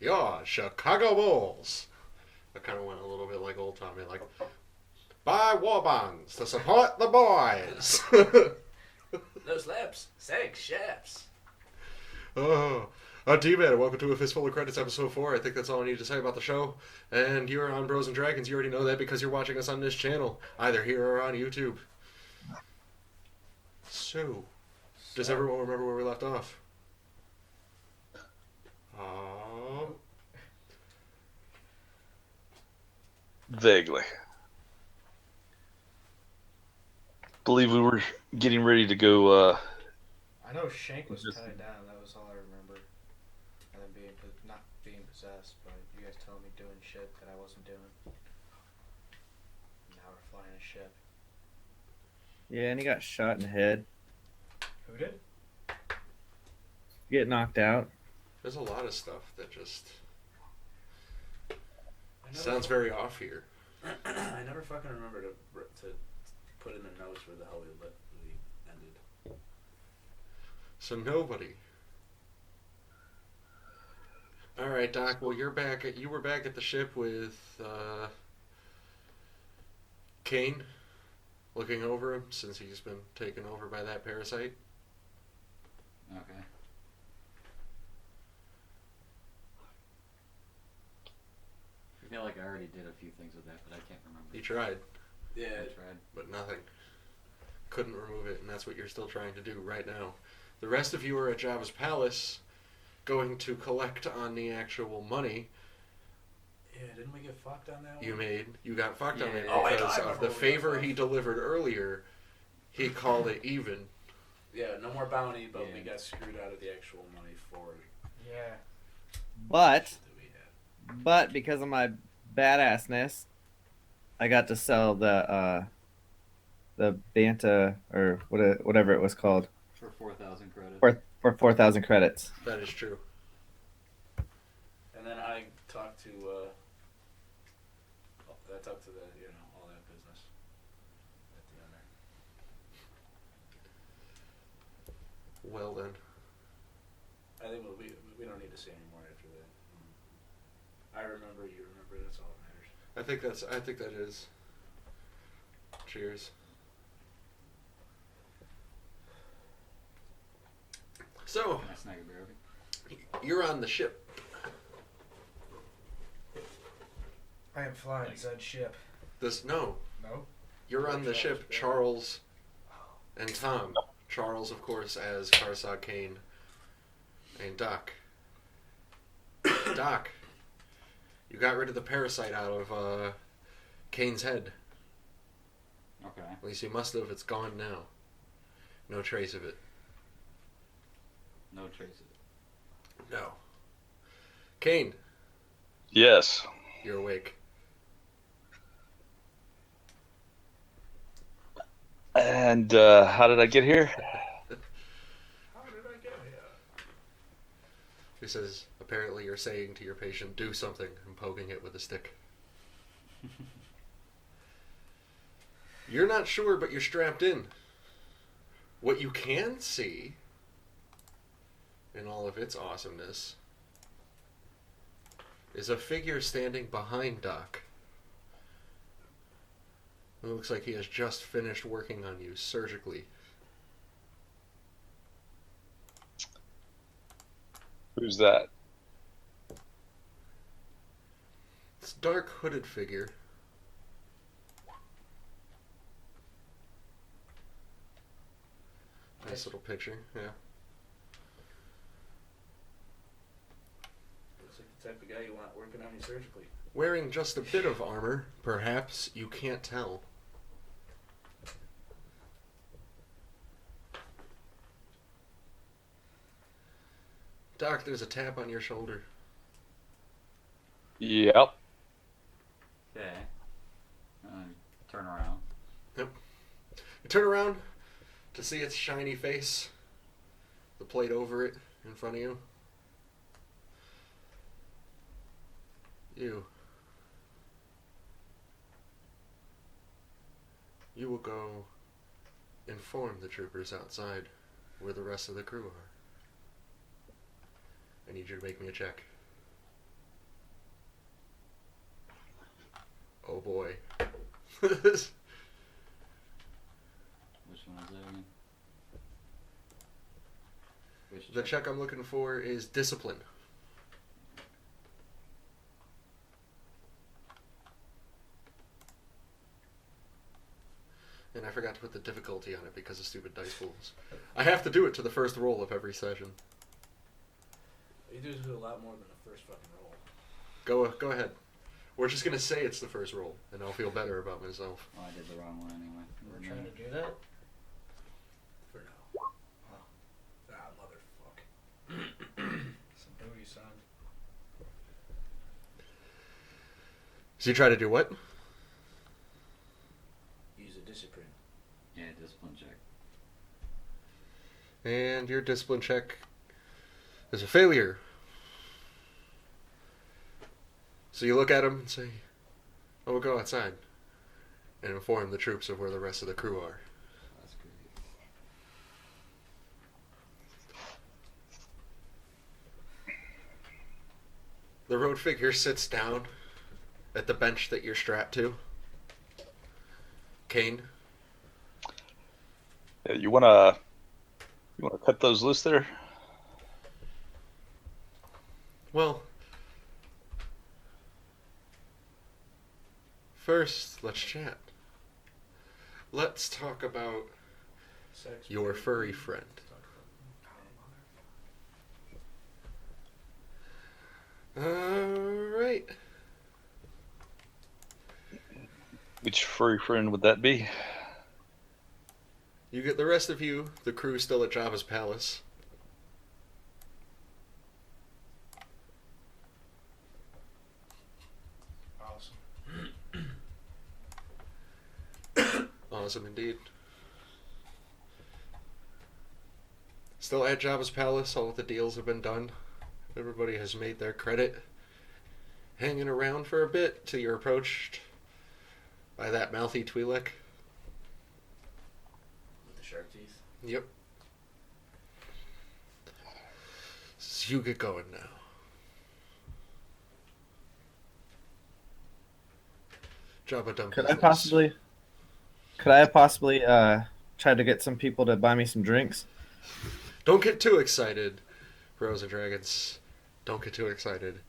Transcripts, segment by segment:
Your Chicago Bulls. I kind of went a little bit like old Tommy, like, buy war bonds to support the boys. No slaps, sex, shaps. Oh, I'm T-Man, welcome to a Fistful of Credits, episode 4. I think that's all I need to say about the show. And you're on Bros and Dragons. You already know that because you're watching us on this channel, either here or on YouTube. So, does everyone remember where we left off? Vaguely. Believe we were getting ready to go. I know Shank was tied down. That was all I remember. And then not being possessed, but you guys telling me doing shit that I wasn't doing. Now we're flying a ship. Yeah, and he got shot in the head. Who did? Get knocked out. There's a lot of stuff that just sounds very off here. I never fucking remember to put in the notes where the hell we ended. So nobody. All right, Doc. Well, you were back at the ship with Kane, looking over him since he's been taken over by that parasite. Okay. I feel like I already did a few things with that, but I can't remember. You tried, Yeah. I tried. but nothing. Couldn't remove it, and that's what you're still trying to do right now. The rest of you are at Jabba's palace, going to collect on the actual money Yeah, didn't we get fucked on that one? you got fucked on it Oh, I because remember of the we got favor fucked. he delivered earlier. He called it even. Yeah, no more bounty, but we Yeah. got screwed out of the actual money for Yeah. But that we had. because of my badassness, I got to sell the Banta or whatever it was called For 4,000 credits. for 4,000 credits. That is true. And then I talked to the all that business at the end there. Well then. I think we don't need to say any more after that. I remember, you remember. That's all that matters. I think that is. Cheers. So, Can I snag a beer of it? you're on the ship. I am flying said ship. No, No? you're on the ship, Charles and Tom. Charles, of course, as Karsag Kane, and Doc. Doc, you got rid of the parasite out of Kane's head. Okay. At least you must have. It's gone now. No trace of it. No traces. No. Kane, Yes. you're awake. And how did I get here? How did I get here? He says, apparently you're saying to your patient, do something, and poking it with a stick. You're not sure, but you're strapped in. What you can see, in all of its awesomeness, is a figure standing behind Doc. It looks like he has just finished working on you surgically. Who's that? It's a dark hooded figure. Nice little picture, yeah. Looks like the type of guy you want working on you surgically. Wearing just a bit of armor, perhaps, you can't tell. Doc, there's a tap on your shoulder. Yep. Okay. Turn around. You turn around to see its shiny face, the plate over it in front of you. You will go inform the troopers outside where the rest of the crew are. I need you to make me a check. Oh boy. Which one is that again? Which The check I'm looking for is discipline. And I forgot to put the difficulty on it because of stupid dice pools. I have to do it to the first roll of every session. You do a lot more than the first fucking roll. Go ahead. We're just gonna say it's the first roll, and I'll feel better about myself. Oh, I did the wrong one anyway. We're trying to do that? For now. Ah, motherfuck. Some booty, son. So you try to do what? Use a discipline. Yeah, discipline check. And your discipline check is a failure. So you look at him and say, "Oh, we'll go outside and inform the troops of where the rest of the crew are." That's great. The road figure sits down at the bench that you're strapped to. Kane, Yeah, you wanna cut those loose there? well, first, let's chat. Let's talk about Sex. your furry friend. Alright. Which furry friend would that be? You get the rest of you, the crew still at Jabba's palace. Awesome. Awesome indeed. Still at Jabba's palace, all of the deals have been done. Everybody has made their credit. Hanging around for a bit till you're approached by that mouthy Twi'lek. With the sharp teeth. Yep. So you get going now. Jabba done Could business. I possibly try to get some people to buy me some drinks? Don't get too excited, Bros and Dragons. Don't get too excited.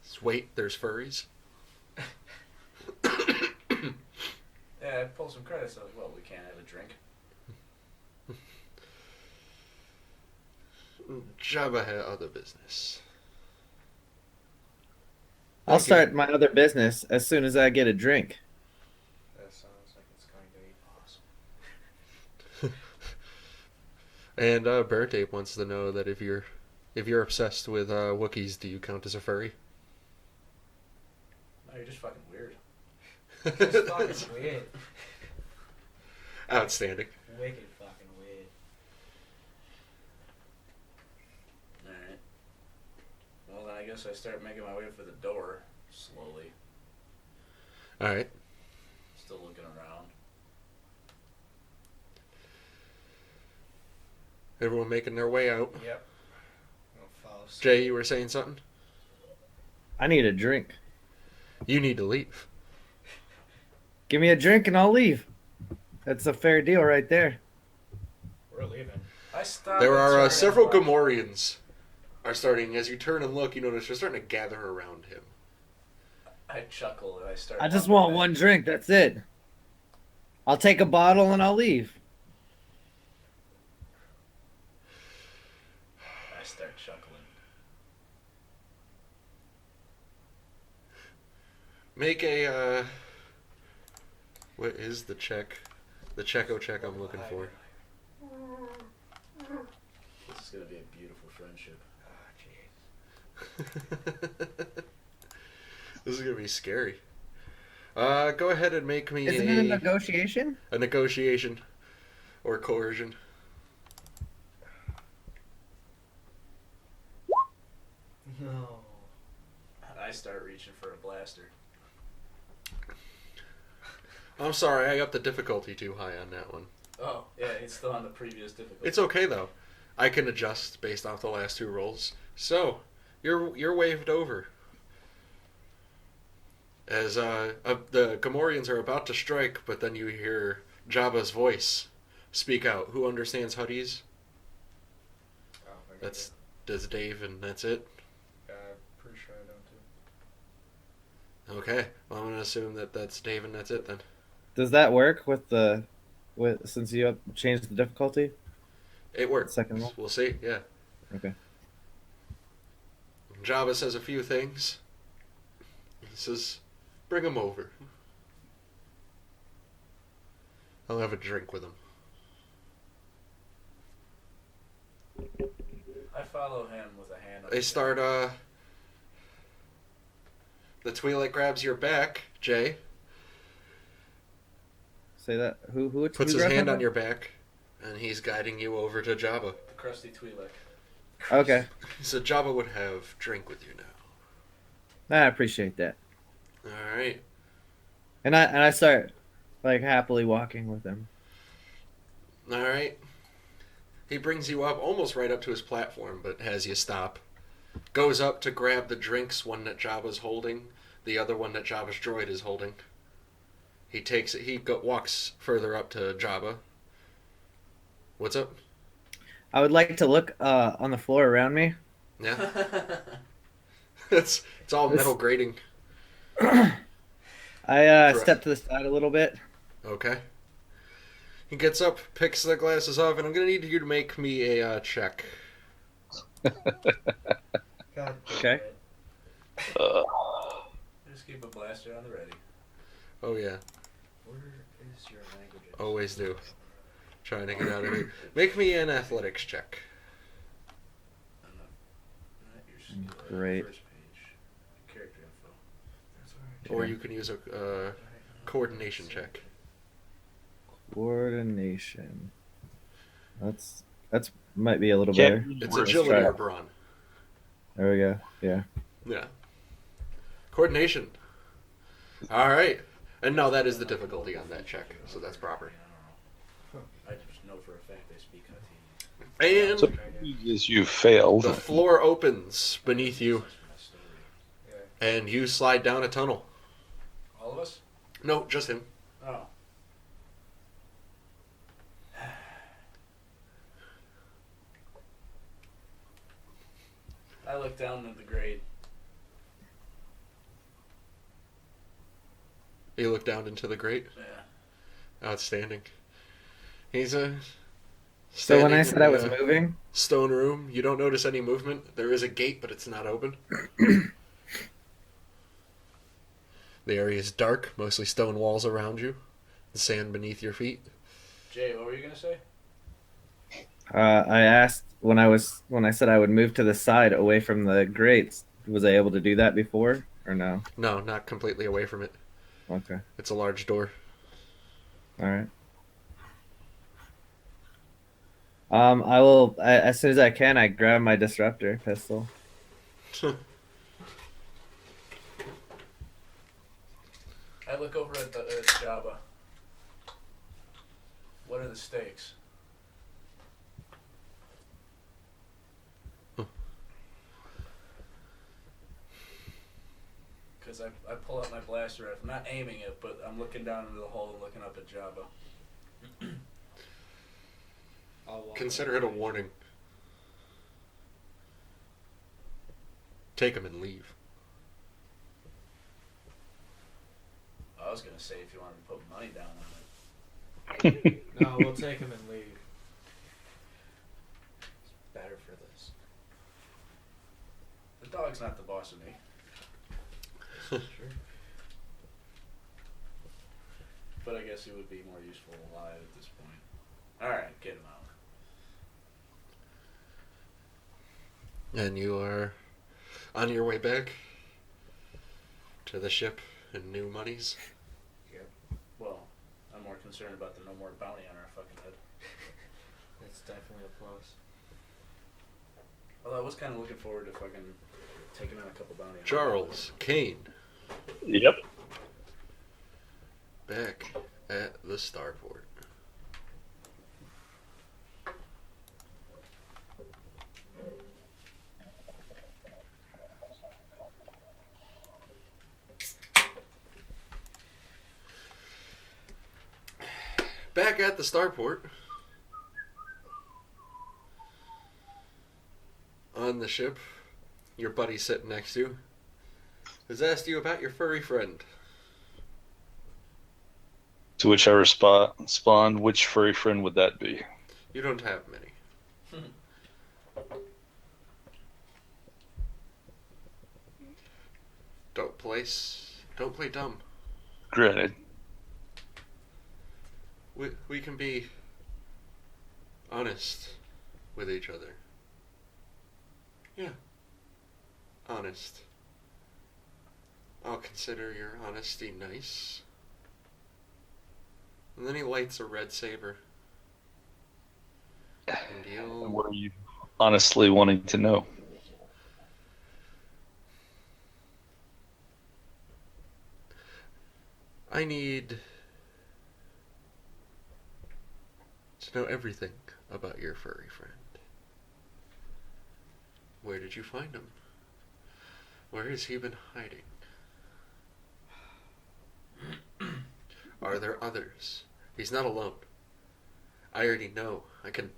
Just wait, there's furries. Yeah, I pulled some credits. I was, well, we can't have a drink. Jabba had other business. I'll Thank you. start my other business as soon as I get a drink. That sounds like it's going to be awesome. And Burnt Ape wants to know that if you're obsessed with Wookiees, do you count as a furry? No, you're just fucking weird. It's fucking weird. Outstanding. Wicked fucking weird. Alright. Well, then I guess I start making my way for the door, slowly. Alright. Still looking around. Everyone making their way out. Yep. I'll follow suit. Jay, you were saying something? I need a drink. You need to leave. Give me a drink and I'll leave. That's a fair deal right there. We're leaving. I stopped. There and are turned several and watched. Gamorreans are starting, as you turn and look, you notice they're starting to gather around him. I chuckle and I start. I just walking want back. one drink. That's it. I'll take a bottle and I'll leave. I start chuckling. Make a, what is the check? The Checo check I'm looking for. This is gonna be a beautiful friendship. This is gonna be scary. Go ahead and make me Isn't it a negotiation? a negotiation or coercion. No. I start reaching for a blaster. I'm sorry, I upped the difficulty too high on that one. Oh, yeah, it's still on the previous difficulty. It's okay though. I can adjust based off the last two rolls. So, you're waved over as the Gamorreans are about to strike, but then you hear Jabba's voice speak out. Who understands Huttese? Oh, I got That's it. Dave, and that's it. I'm pretty sure I don't too. Okay, well, I'm gonna assume that that's Dave, and that's it then. Does that work with since you changed the difficulty? It worked. Second one? We'll see. Yeah. Okay. Jabba says a few things. He says, "Bring him over. I'll have a drink with him." I follow him with a hand up. They start. The Twi'lek grabs your back, Jay. Say that. Who Puts who's his hand referencing? on your back, and he's guiding you over to Jabba. The crusty Twi'lek. Okay. So Jabba would have drink with you now. I appreciate that. All right. And I start like happily walking with him. All right. He brings you up almost right up to his platform, but has you stop. Goes up to grab the drinks, one that Jabba's holding, the other one that Jabba's droid is holding. He takes it. Walks further up to Jabba. What's up? I would like to look on the floor around me. Yeah. it's all metal grating. I Right. step to the side a little bit. Okay. He gets up, picks the glasses off, and I'm gonna need you to make me a check. God. Okay. Just keep a blaster on the ready. Oh yeah, Where is your language? always do. Trying to get out of it. Make me an athletics check. Great. First page. Character info. That's alright. Or you can use a coordination check. Coordination. That's might be a little Can't better. It's Let's agility try or it. brawn. There we go. Yeah. Yeah. Coordination. All right. And no, that is the difficulty on that check, so that's proper. I just know for a fact they speak Huttese. And So as you failed. the floor opens beneath you, Yeah. and you slide down a tunnel. All of us? No, just him. Oh. I look down at the grate. You look down into the grate. Yeah. Outstanding. He's a. So when I said I was moving, Stone room. You don't notice any movement. There is a gate, but it's not open. The area is dark, mostly stone walls around you, the sand beneath your feet. Jay, what were you gonna say? I asked when I said I would move to the side away from the grates. Was I able to do that before or no? No, not completely away from it. Okay. It's a large door. All right. I will as soon as I can. I grab my disruptor pistol. I look over at the Jabba. What are the stakes? Because I pull out my blaster rifle, not aiming it, but I'm looking down into the hole and looking up at Jabba. I'll walk Consider it a warning. Take him and leave. I was gonna say if you wanted to put money down on it. No, we'll take him and leave. It's better for this. The dog's not the boss of me. Sure. But I guess he would be more useful alive at this point. Alright, get him out. And you are on your way back to the ship and new monies. Well, I'm more concerned about the no more bounty on our fucking head. It's definitely a plus. Although I was kind of looking forward to fucking taking on a couple bounty. Charles Kane Yep. back at the starport. Back at the starport. On the ship, your buddy sitting next to you has asked you about your furry friend. To which I respond, which furry friend would that be? You don't have many. Don't play dumb. Granted. We can be honest with each other. Yeah. Honest. I'll consider your honesty nice. And then he lights a red saber. And And what are you honestly wanting to know? I need to know everything about your furry friend. Where did you find him? Where has he been hiding? Are there others? He's not alone. I already know. I can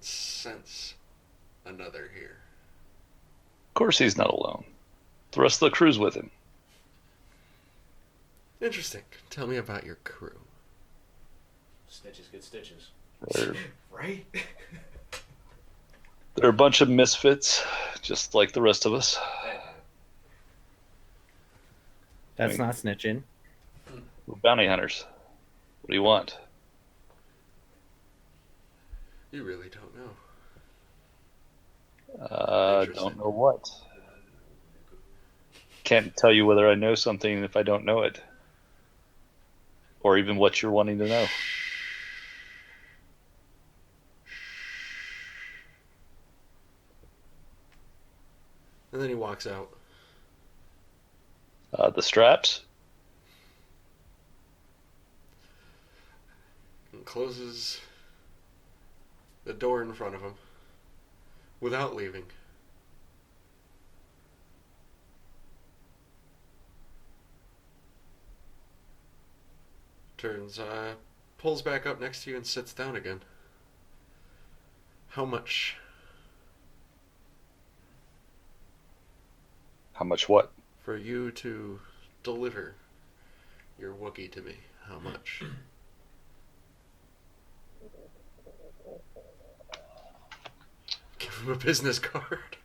sense another here. Of course he's not alone. The rest of the crew's with him. Interesting. Tell me about your crew. Snitches get stitches. They're, Right? they're a bunch of misfits, just like the rest of us. That's not snitching. We're bounty hunters. What do you want? You really don't know. Don't know what. Can't tell you whether I know something if I don't know it. Or even what you're wanting to know. And then he walks out. The straps? And closes the door in front of him without leaving. Pulls back up next to you and sits down again. How much? How much what? For you to deliver your Wookiee to me. How much? Give him a business card.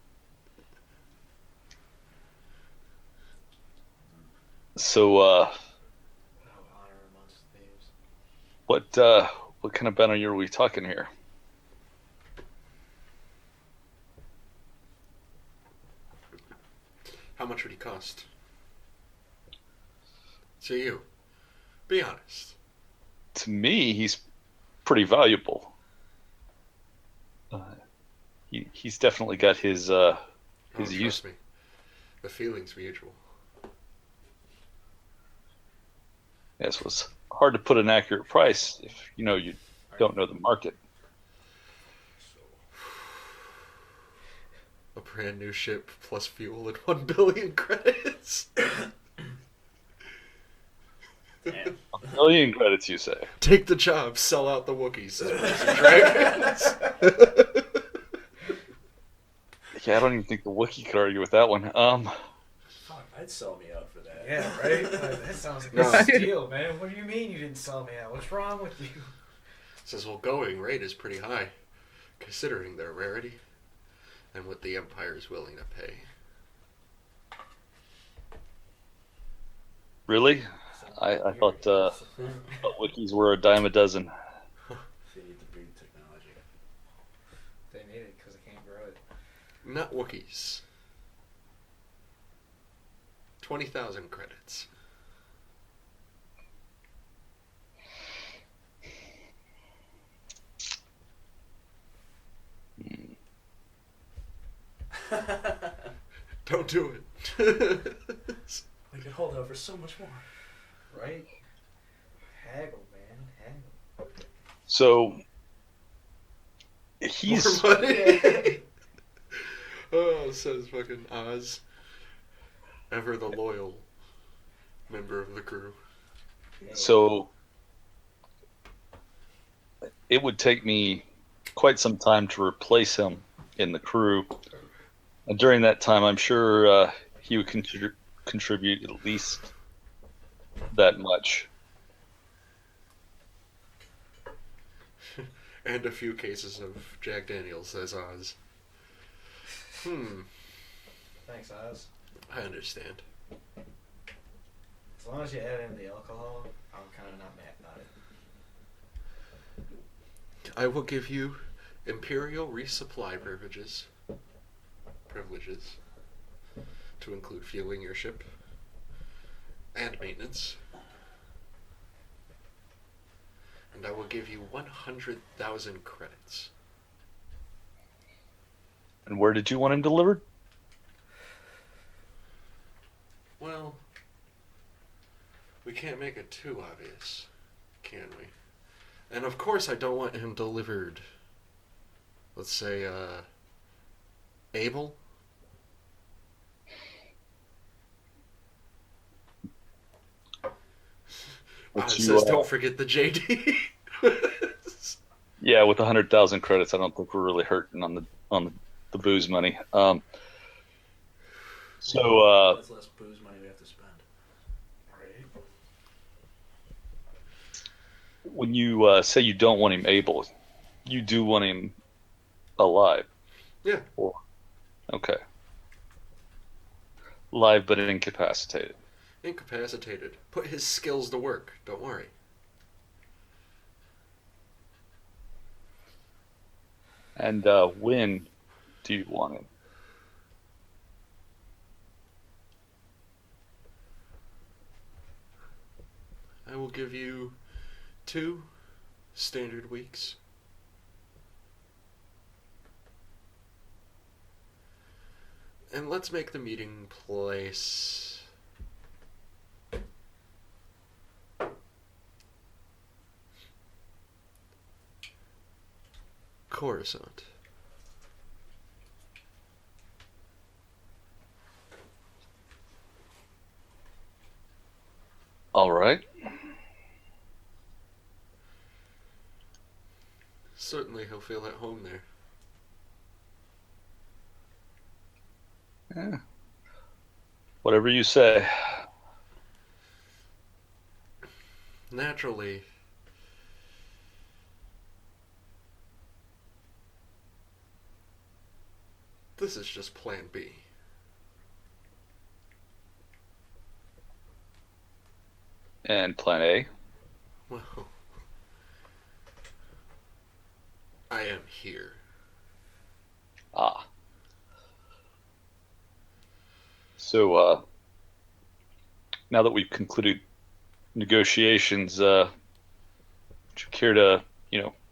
So, No honor amongst thieves. what kind of bounty are we talking here? How much would he cost? To you. Be honest. To me, he's pretty valuable. He's definitely got his Oh, use. trust me. The feeling's mutual. Yes, it was hard to put an accurate price if you don't know the market. A brand new ship plus fuel and 1 billion credits. Damn. A million credits, you say? Take the job, sell out the Wookiees. Says Bruce and Dragons. Yeah, I don't even think the Wookiee could argue with that one. Fuck, I'd sell me out for that. Yeah, right? Like, that sounds like No. a steal, man. What do you mean you didn't sell me out? What's wrong with you? Says, well, going rate is pretty high, considering their rarity and what the Empire is willing to pay. Really? I thought Wookiees were a dime a dozen. They need the breed technology. They need it because they can't grow it. Not Wookiees. 20,000 credits. Don't do it. We could hold out for so much more. Right? Haggle, man. Haggle. So he's More money. Oh, says fucking Oz. Ever the loyal. member of the crew. So it would take me quite some time to replace him in the crew. And during that time, I'm sure he would contribute at least that much. And a few cases of Jack Daniels, says Oz. Thanks, Oz. I understand. As long as you add in the alcohol, I'm kind of not mad about it. I will give you Imperial resupply privileges to include fueling your ship and maintenance. And I will give you 100,000 credits. And where did you want him delivered? Well, we can't make it too obvious, can we? And of course I don't want him delivered, let's say, Abel? Which It says don't forget the JD. Yeah, with 100,000 credits, I don't think we're really hurting on the booze money. That's less booze money we have to spend. Right. when you say you don't want him able, you do want him alive. Yeah. Or, okay. Live but incapacitated. Incapacitated. Put his skills to work. Don't worry. And when do you want him? I will give you 2 standard weeks. And let's make the meeting place Coruscant. All right. Certainly he'll feel at home there. Yeah. Whatever you say. Naturally, this is just plan B. And plan A? Well, I am here. Ah. So, now that we've concluded negotiations, would you care to,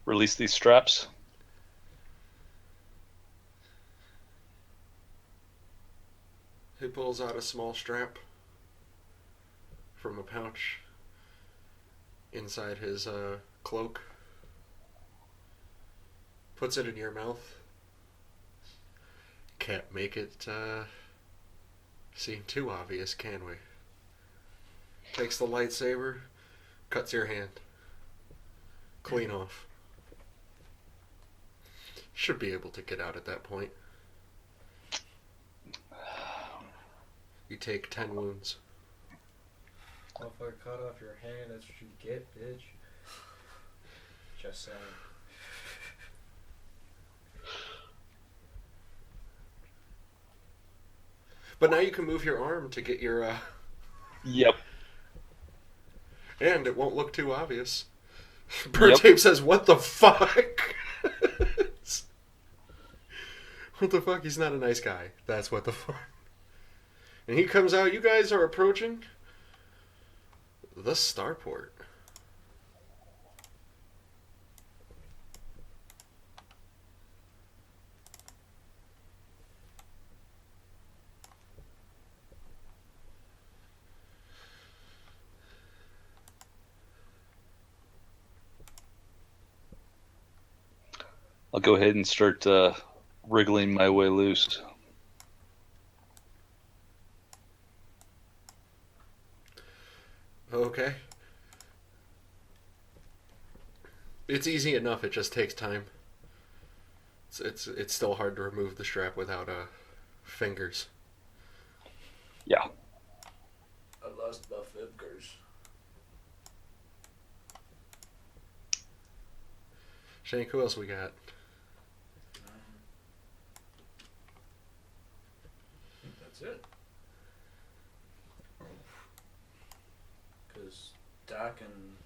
release these straps? He pulls out a small strap from a pouch inside his cloak. Puts it in your mouth. Can't make it seem too obvious, can we? Takes the lightsaber, cuts your hand. Clean off. Should be able to get out at that point. You take 10 wounds. Well, if I cut off your hand, that's what you get, bitch. Just saying. But now you can move your arm to get your Yep. and it won't look too obvious. Bird Tape says, "What the fuck?" What the fuck? He's not a nice guy. That's what the fuck. And he comes out. You guys are approaching the starport. I'll go ahead and start wriggling my way loose. Okay. It's easy enough. It just takes time. It's still hard to remove the strap without fingers. Yeah. I lost my fingers. Shank, who else we got? I think that's it. Because Doc and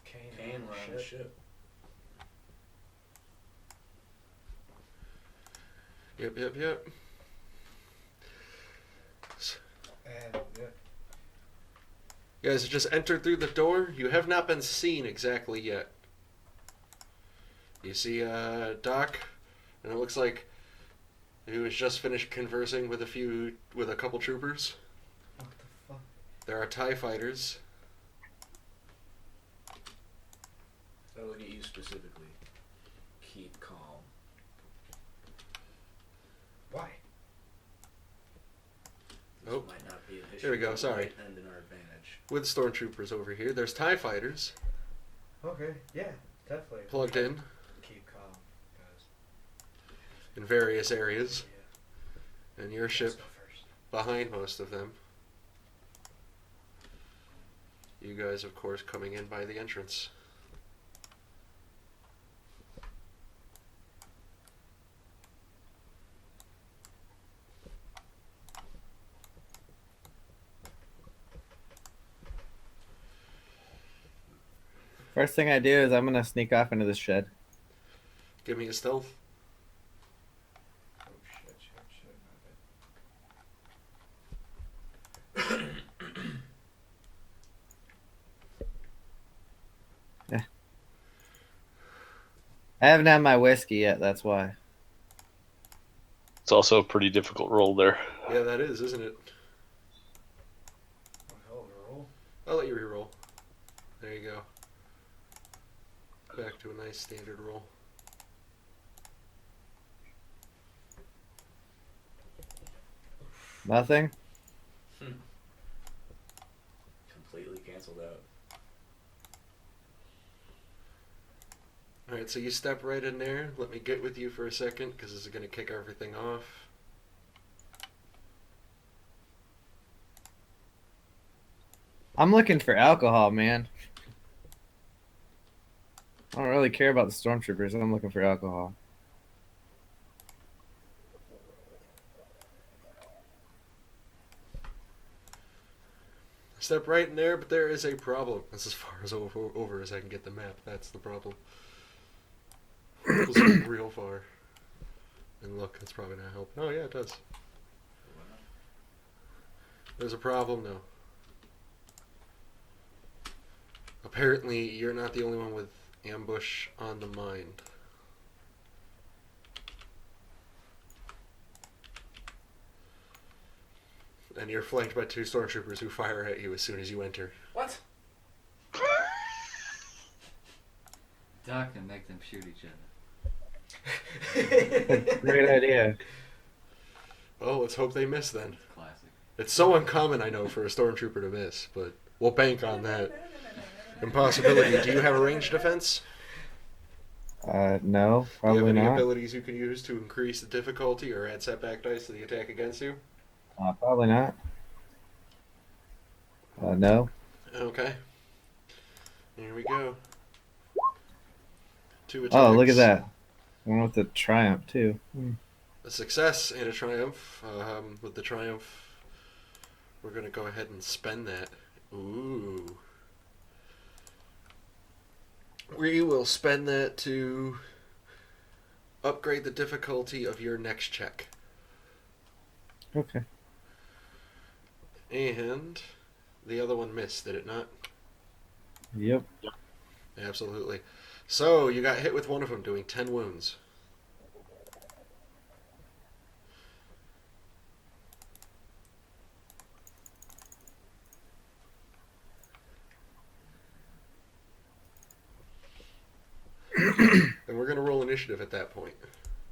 Kane were on the ship. Yep. And yeah. You guys have just entered through the door. You have not been seen exactly yet. You see Doc, and it looks like he was just finished conversing with a couple troopers. What the fuck? There are TIE fighters. I look at you specifically. Keep calm. Why? This Oh. might not be an issue. Here we go, but it sorry. might end in our advantage. With stormtroopers over here. There's TIE fighters Okay, yeah, definitely. plugged in Keep calm, guys. in various areas. Yeah. And your Let's ship go first. behind most of them. You guys, of course, coming in by the entrance. First thing I do is I'm gonna sneak off into the shed. Give me a stealth. Oh shit, my bad. I haven't had my whiskey yet. That's why. It's also a pretty difficult roll there. Yeah, that is, isn't it? One hell of a roll. I'll let you reroll. There you go. Back to a nice standard roll. Nothing. Completely canceled out. Alright, so you step right in there. Let me get with you for a second, because this is going to kick everything off. I'm looking for alcohol, man. I don't really care about the stormtroopers. I'm looking for alcohol. Step right in there, but there is a problem. That's as far as over as I can get the map. That's the problem. It goes real far. And look, that's probably not helping. Oh yeah, it does. There's a problem now. Apparently, you're not the only one with ambush on the mind. And you're flanked by two stormtroopers who fire at you as soon as you enter. What? Doc and make them shoot each other. Great idea. Well, let's hope they miss then. Classic. It's so uncommon, I know, for a stormtrooper to miss, but we'll bank on that impossibility. Do you have a ranged defense? No, Do you probably have any not. abilities you can use to increase the difficulty or add setback dice to the attack against you? Probably not. No. Okay. Here we go. Two attacks. Oh, look at that. One with the triumph too. A success and a triumph. With the triumph, we're going to go ahead and spend that. Ooh. We will spend that to upgrade the difficulty of your next check. Okay. And the other one missed, did it not? Yep. Absolutely. So, you got hit with one of them, doing 10 wounds. And we're going to roll initiative at that point.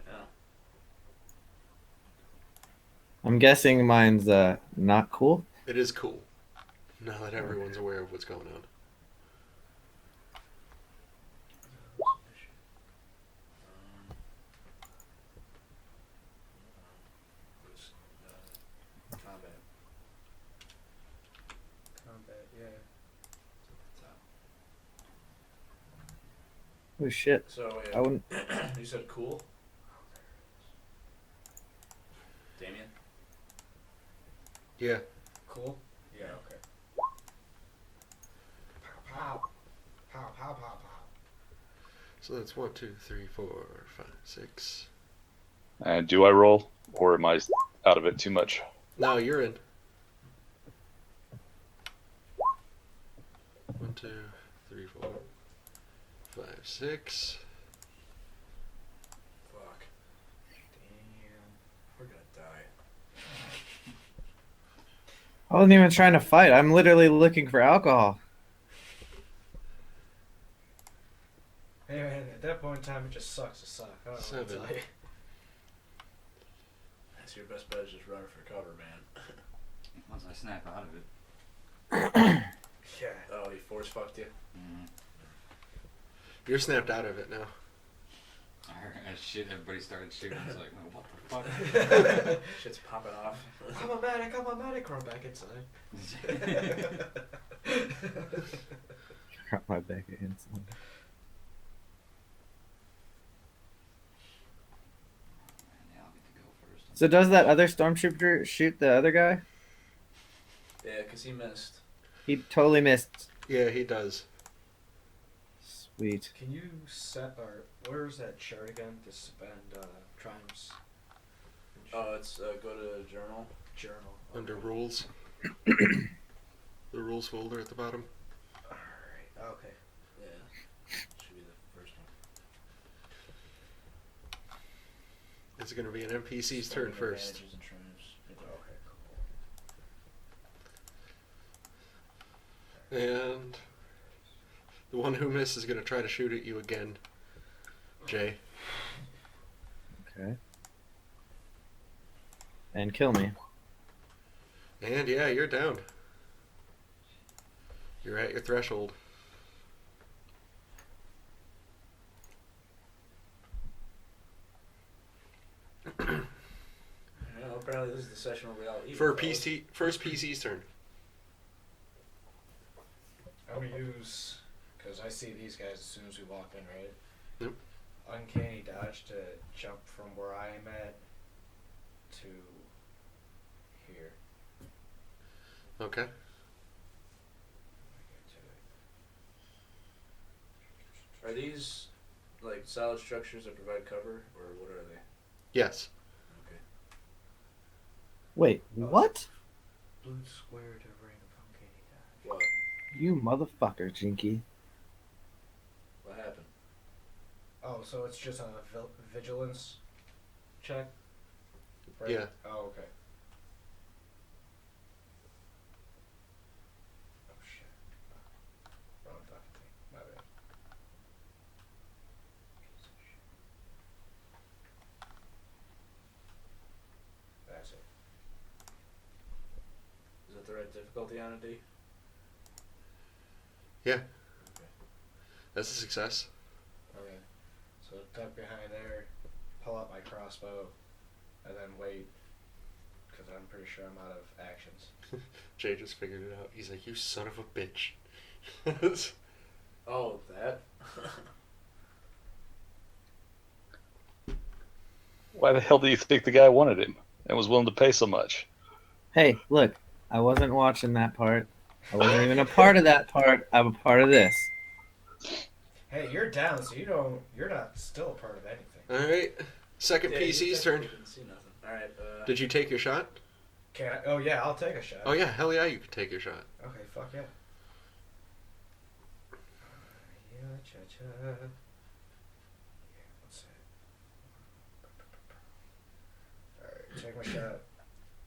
Yeah. I'm guessing mine's not cool. It is cool. Now that everyone's aware of what's going on. Combat. Combat, yeah. Oh shit! So I wouldn't. you said cool. Damien. Yeah. Cool? Yeah, okay. Pow, pow. Pow, pow, pow, pow. So that's 1, 2, 3, 4, 5, 6. And do I roll, or am I out of it too much? No, you're in. 1, 2, 3, 4, 5, 6. Fuck. Damn. We're gonna die. I wasn't even trying to fight. I'm literally looking for alcohol. Hey man, at that point in time, it just sucks to suck. I don't know what to 7. tell you. That's your best bet is just running for cover, man. Once I snap out of it. Yeah. Oh, he force fucked you? Mm, You're snapped out of it now. I heard shit. Everybody started shooting. I was like, oh, what the fuck? Shit's popping off. I'm a medic, run back inside. Got my back against. Yeah, I'll get to go first. So does that other stormtrooper shoot the other guy? Yeah, because he missed. He totally missed. Yeah, he does. Sweet. Can you set, or where's that chart again to spend triumphs? Oh, it's go to journal. Journal. Under rules. The rules folder at the bottom. Alright, okay. Yeah. Should be the first one. It's going to be an NPC's turn Spending first. advantages and triumphs. Okay, cool. And the one who missed is going to try to shoot at you again, Jay. Okay. And kill me. And yeah, you're down. You're at your threshold. Apparently this is the session where we all eat. For fellas. PC, first PC's turn. I'm gonna use, because I see these guys as soon as we walk in, right? Yep. Uncanny dodge to jump from where I am at to here. Okay. Are these like solid structures that provide cover, or what are they? Yes. Okay. Wait, what? Blue square to ring of uncanny dodge. What? You motherfucker, Jinky. What happened? Oh, so it's just a vigilance check? Right? Yeah. Oh, okay. Oh, shit. Wrong fucking thing. My bad. Piece of shit. That's it. Is that the right difficulty on a D? Yeah. Okay. That's a success. Okay. So tuck behind there, pull out my crossbow, and then wait, because I'm pretty sure I'm out of actions. Jay just figured it out. He's like, you son of a bitch. Oh, that? Why the hell do you think the guy wanted him and was willing to pay so much? Hey, look, I wasn't watching that part. I wasn't even a part of that part. I'm a part of this. Hey, you're down, so you're not still a part of anything. Alright. Second Yeah, PC's you turn. didn't see nothing. Alright, Did you take your shot? Can I? Oh yeah, I'll take a shot. Oh yeah, hell yeah, you can take your shot. Okay, fuck yeah. Yeah, cha-cha. Yeah, what's that? Alright, take my shot.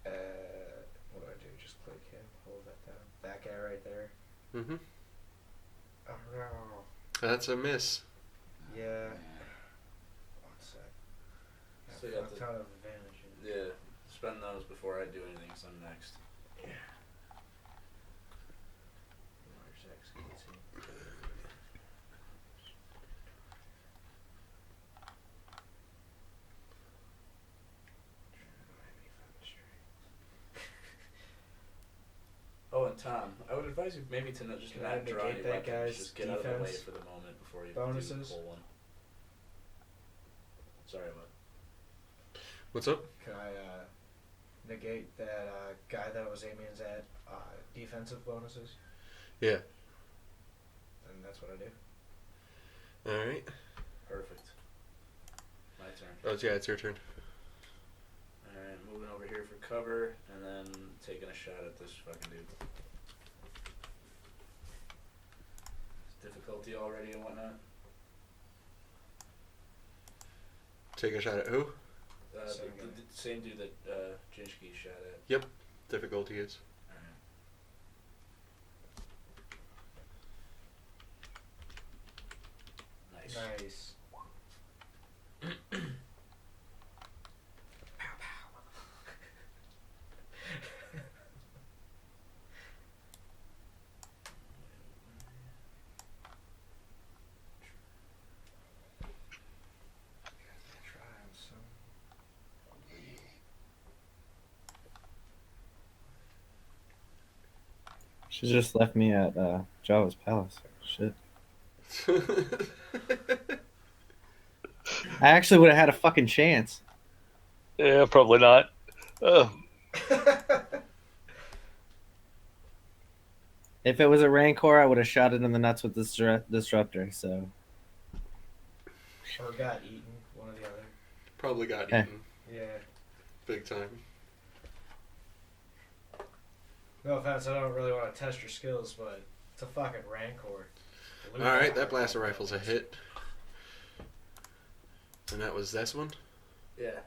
What do I do? Just click him, hold that down. That guy right there. Mm-hmm. Oh no. That's a miss. Yeah. Yeah. One sec. So you Got have a to- ton of advantages. yeah, spend those before I do anything, so I'm next. Tom, I would advise you maybe to just Can I not draw any negate that weapons. guy's Just get out of the way defense for the moment before you bonuses? do pull one. Sorry, what? What's up? Can I negate that guy that was aiming at defensive bonuses? Yeah. And that's what I do. All right. Perfect. My turn. Oh, yeah, it's your turn. Alright, moving over here for cover, and then taking a shot at this fucking dude. Difficulty already and whatnot. Take a shot at who? Same guy. The same dude that Jinchki shot at. Yep. Difficulty is. Alright. Nice. Nice. She just left me at Java's Palace. Shit. I actually would have had a fucking chance. Yeah, probably not. If it was a Rancor, I would have shot it in the nuts with this disruptor. So Or got eaten, one or the other. Probably got Eh. eaten Yeah. big time. No offense, I don't really want to test your skills, but it's a fucking Rancor. All right, that blaster rifle's a hit. And that was this one. Yeah.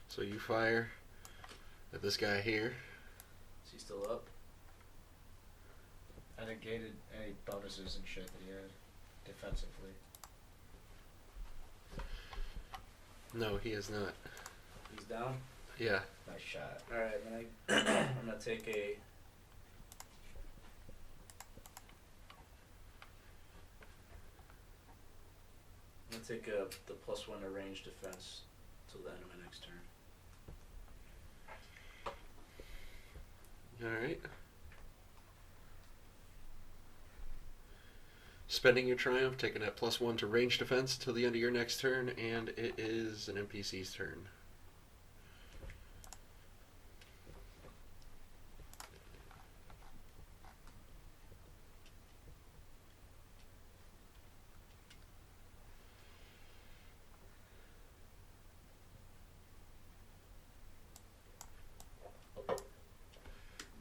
So you fire at this guy here. Is he still up? I negated any bonuses and shit that he had defensively. No, he is not. He's down? Yeah. Nice shot. Alright, then I'm gonna take a... I'm gonna take the +1 to range defense till the end of my next turn. All right. Spending your triumph, taking that +1 to range defense till the end of your next turn, and it is an NPC's turn.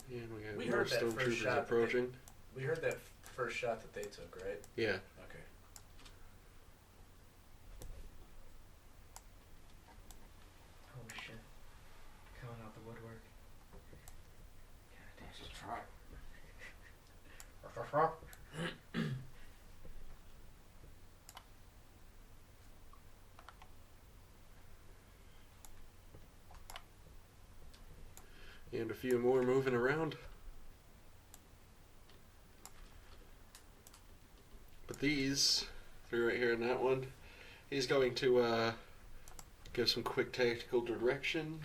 And we have We more heard that first stormtroopers shot. approaching. We heard that first shot that they took, right? Yeah. Okay. Holy shit. Coming out the woodwork. Just try. And a few more moving around. But these, three right here in that one, he's going to give some quick tactical direction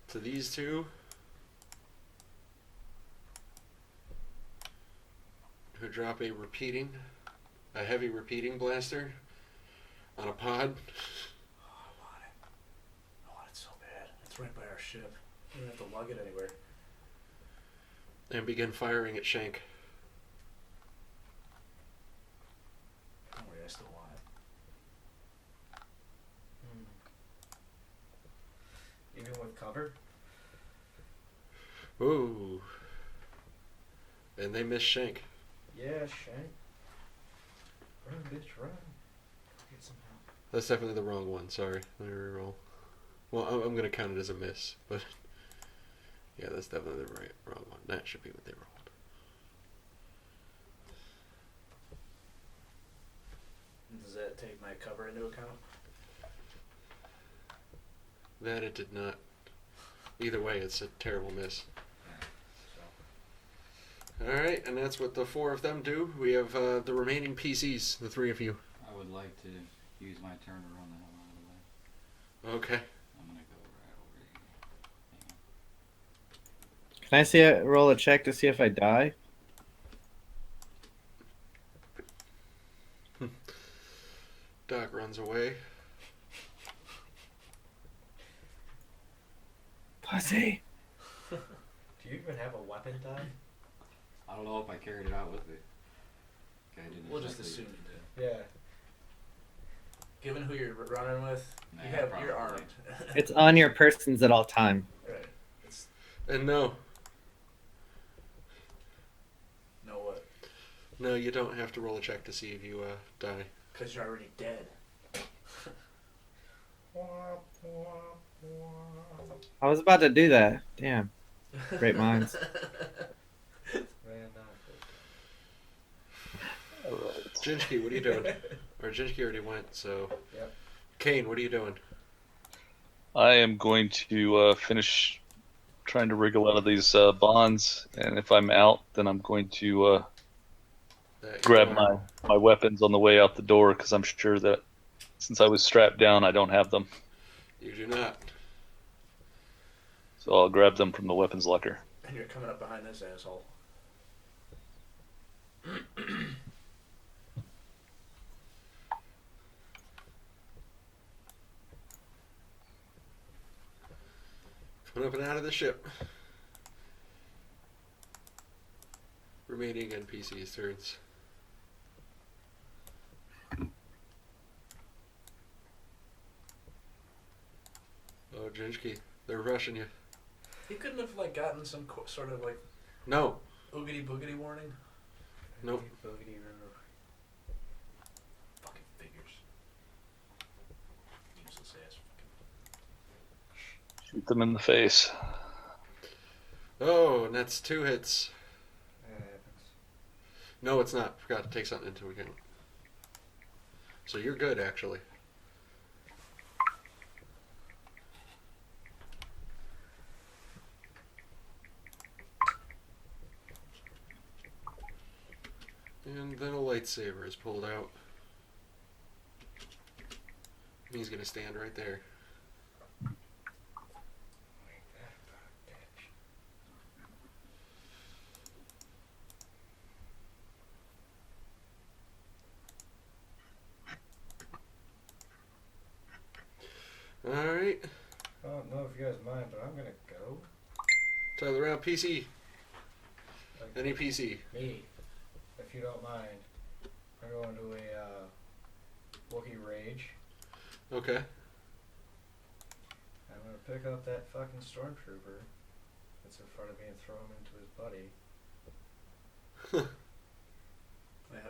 to these two, who drop a heavy repeating blaster on a pod. Oh, I want it. I want it so bad. It's right by our ship. We don't have to lug it anywhere. And begin firing at Shank. Don't worry, I still want it. Even with cover? Ooh. And they miss Shank. Yeah, Shank. Run, bitch, run. Get some help. That's definitely the wrong one, sorry. Let me reroll. Well, I'm going to count it as a miss, but yeah, that's definitely the wrong one. That should be what they rolled. Does that take my cover into account? That it did not. Either way, it's a terrible miss. So. Alright, and that's what the four of them do. We have the remaining PCs, the three of you. I would like to use my turn to run the hell out of the way. Okay. I'm gonna go right over here. Hang on. Can I see a roll a check to see if I die? Doc runs away. Pussy. Do you even have a weapon, Ty? I don't know if I carried it out with me. Okay, I didn't We'll just exactly- assume you did. Yeah. Given who you're running with, Nah, you're probably. armed. It's on your persons at all time. Right. It's And no, no what? no, you don't have to roll a check to see if you die. Because you're already dead. I was about to do that. Damn. Great minds. Man, no. All right. Jinchki, what are you doing? Or Jinchki already went, so. Yep. Kane, what are you doing? I am going to finish trying to wriggle out of these bonds, and if I'm out, then I'm going to That you grab are. my weapons on the way out the door, because I'm sure that since I was strapped down, I don't have them. You do not. So I'll grab them from the weapons locker. And you're coming up behind this asshole. Coming up and out of the ship. Remaining NPCs' turns. Oh, Jinchki, they're rushing you. He couldn't have like gotten some sort of like No, oogity boogity warning. Nope. Boogity roo. Fucking figures. Useless ass fucking. Shoot them in the face. oh, and that's 2 hits. That happens. No, it's not. Forgot to take something into account. So you're good, actually. And then a lightsaber is pulled out. And he's gonna stand right there. Ain't that about a bitch? Alright. I don't know if you guys mind, but I'm gonna go. Tie the round PC. Like, Any PC. me, if you don't mind. I'm going to a Wookiee Rage. Okay. I'm gonna pick up that fucking stormtrooper that's in front of me and throw him into his buddy.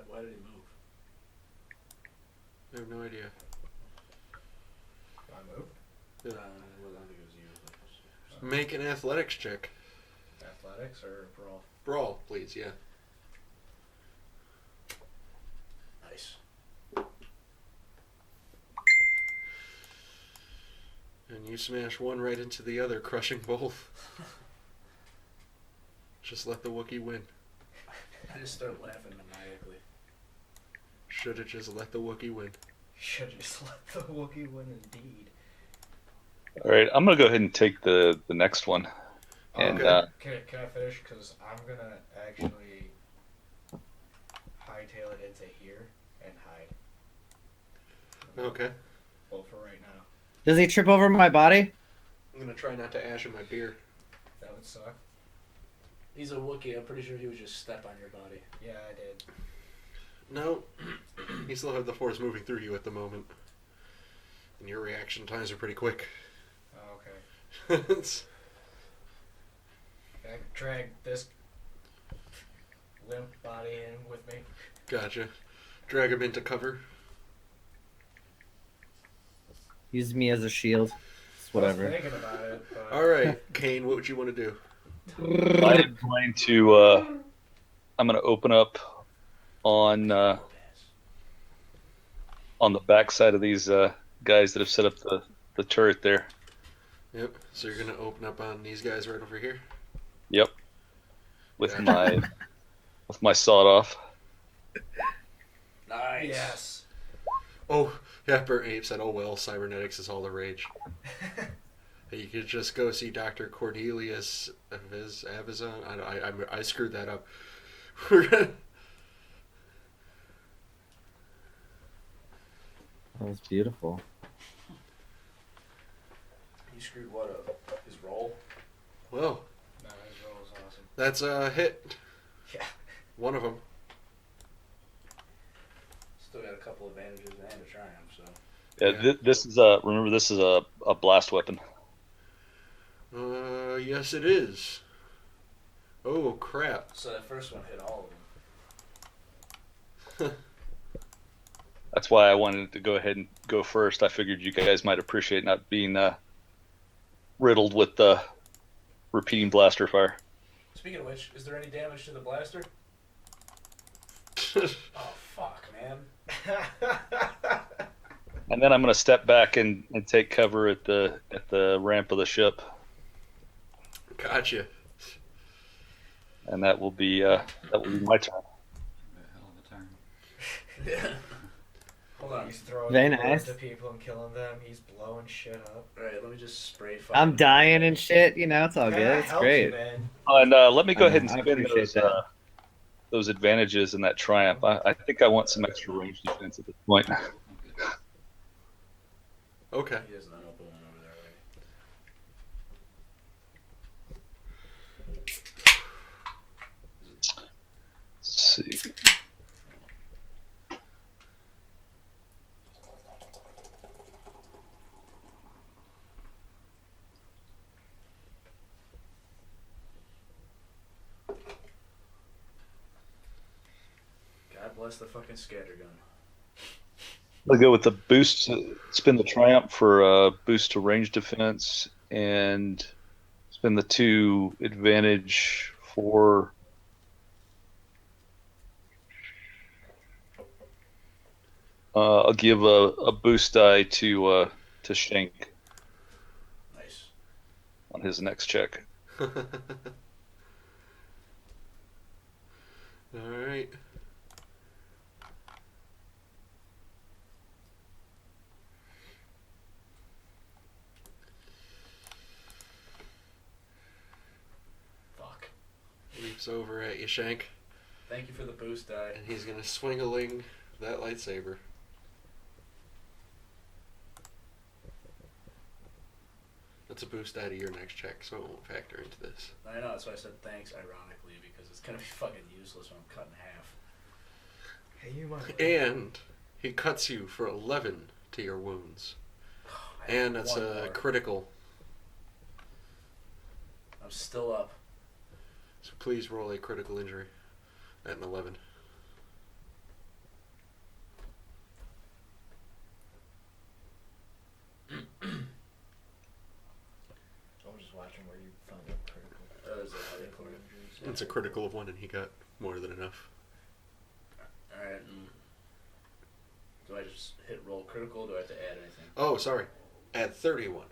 Why did he move? I have no idea. I moved. Yeah. Well, I think it was you. Make an athletics check. Athletics or brawl? Brawl, please, yeah. Nice. And you smash one right into the other, crushing both. Just let the Wookiee win. I just started laughing maniacally. Should have just let the Wookiee win. Should just let the Wookiee win indeed. All right, I'm gonna go ahead and take the next one, and Okay. Can I finish? Because I'm gonna actually hightail it into here and hide. Okay. Well, for right now. Does he trip over my body? I'm gonna try not to ash in my beer. That would suck. He's a Wookiee. I'm pretty sure he would just step on your body. Yeah, I did. No. You still have the force moving through you at the moment. And your reaction times are pretty quick. Oh, okay. It's- I can drag this limp body in with me. gotcha. Drag him into cover. Use me as a shield. It's I was whatever. thinking about it, but Alright, Kane, what would you want to do? I'm going to I'm gonna open up on the back side of these guys that have set up the turret there. Yep. So you're gonna open up on these guys right over here? Yep. With Gotcha. my sawed off. Nice. yes. Oh, yeah, Bert Ape said, oh well, cybernetics is all the rage. You could just go see Dr. Cornelius Avizon. I screwed that up. That was beautiful. You screwed what up? His roll? Well, No, his roll is awesome. that's a hit. Yeah. One of them. Still got a couple advantages and a triumph, so. Yeah, Yeah. this is remember this is a blast weapon. Yes, it is. Oh crap! So that first one hit all of them. That's why I wanted to go ahead and go first. I figured you guys might appreciate not being riddled with repeating blaster fire. Speaking of which, is there any damage to the blaster? Oh, fuck, man. And then I'm going to step back and take cover at the ramp of the ship, Gotcha. and that will be my turn. A hell of a turn. Yeah. Hold on. He's throwing Very bullets nice. to people and killing them. He's blowing shit up. Alright, let me just spray fire. I'm dying and shit. You know, it's all Yeah, good. that It's helps great. you, man. And let me go ahead and I spin appreciate those advantages in that triumph. I think I want some extra range defense at this point. I'm good. Okay. He has an unopened one over there already. Let's see. God bless the fucking scattergun. I'll go with the boost. Spin the triumph for boost to range defense, and spin the 2 advantage for. I'll give a boost die to Shank Nice. on his next check. All right. Fuck. Leaps over at you, Shank, Thank you for the boost die. and he's gonna swing-a-ling that lightsaber. That's a boost out of your next check, so it won't factor into this. I know, that's why I said thanks ironically, because it's gonna be fucking useless when I'm cut in half. Hey, you might. And he cuts you for 11 to your wounds. I have And that's one a more. critical. I'm still up. So please roll a critical injury at an 11. I was just watching where you found that critical. Is that how they call it? It's a critical of 1, and he got more than enough. Alright, do I just hit roll critical, or do I have to add anything? Oh, sorry. Add 31.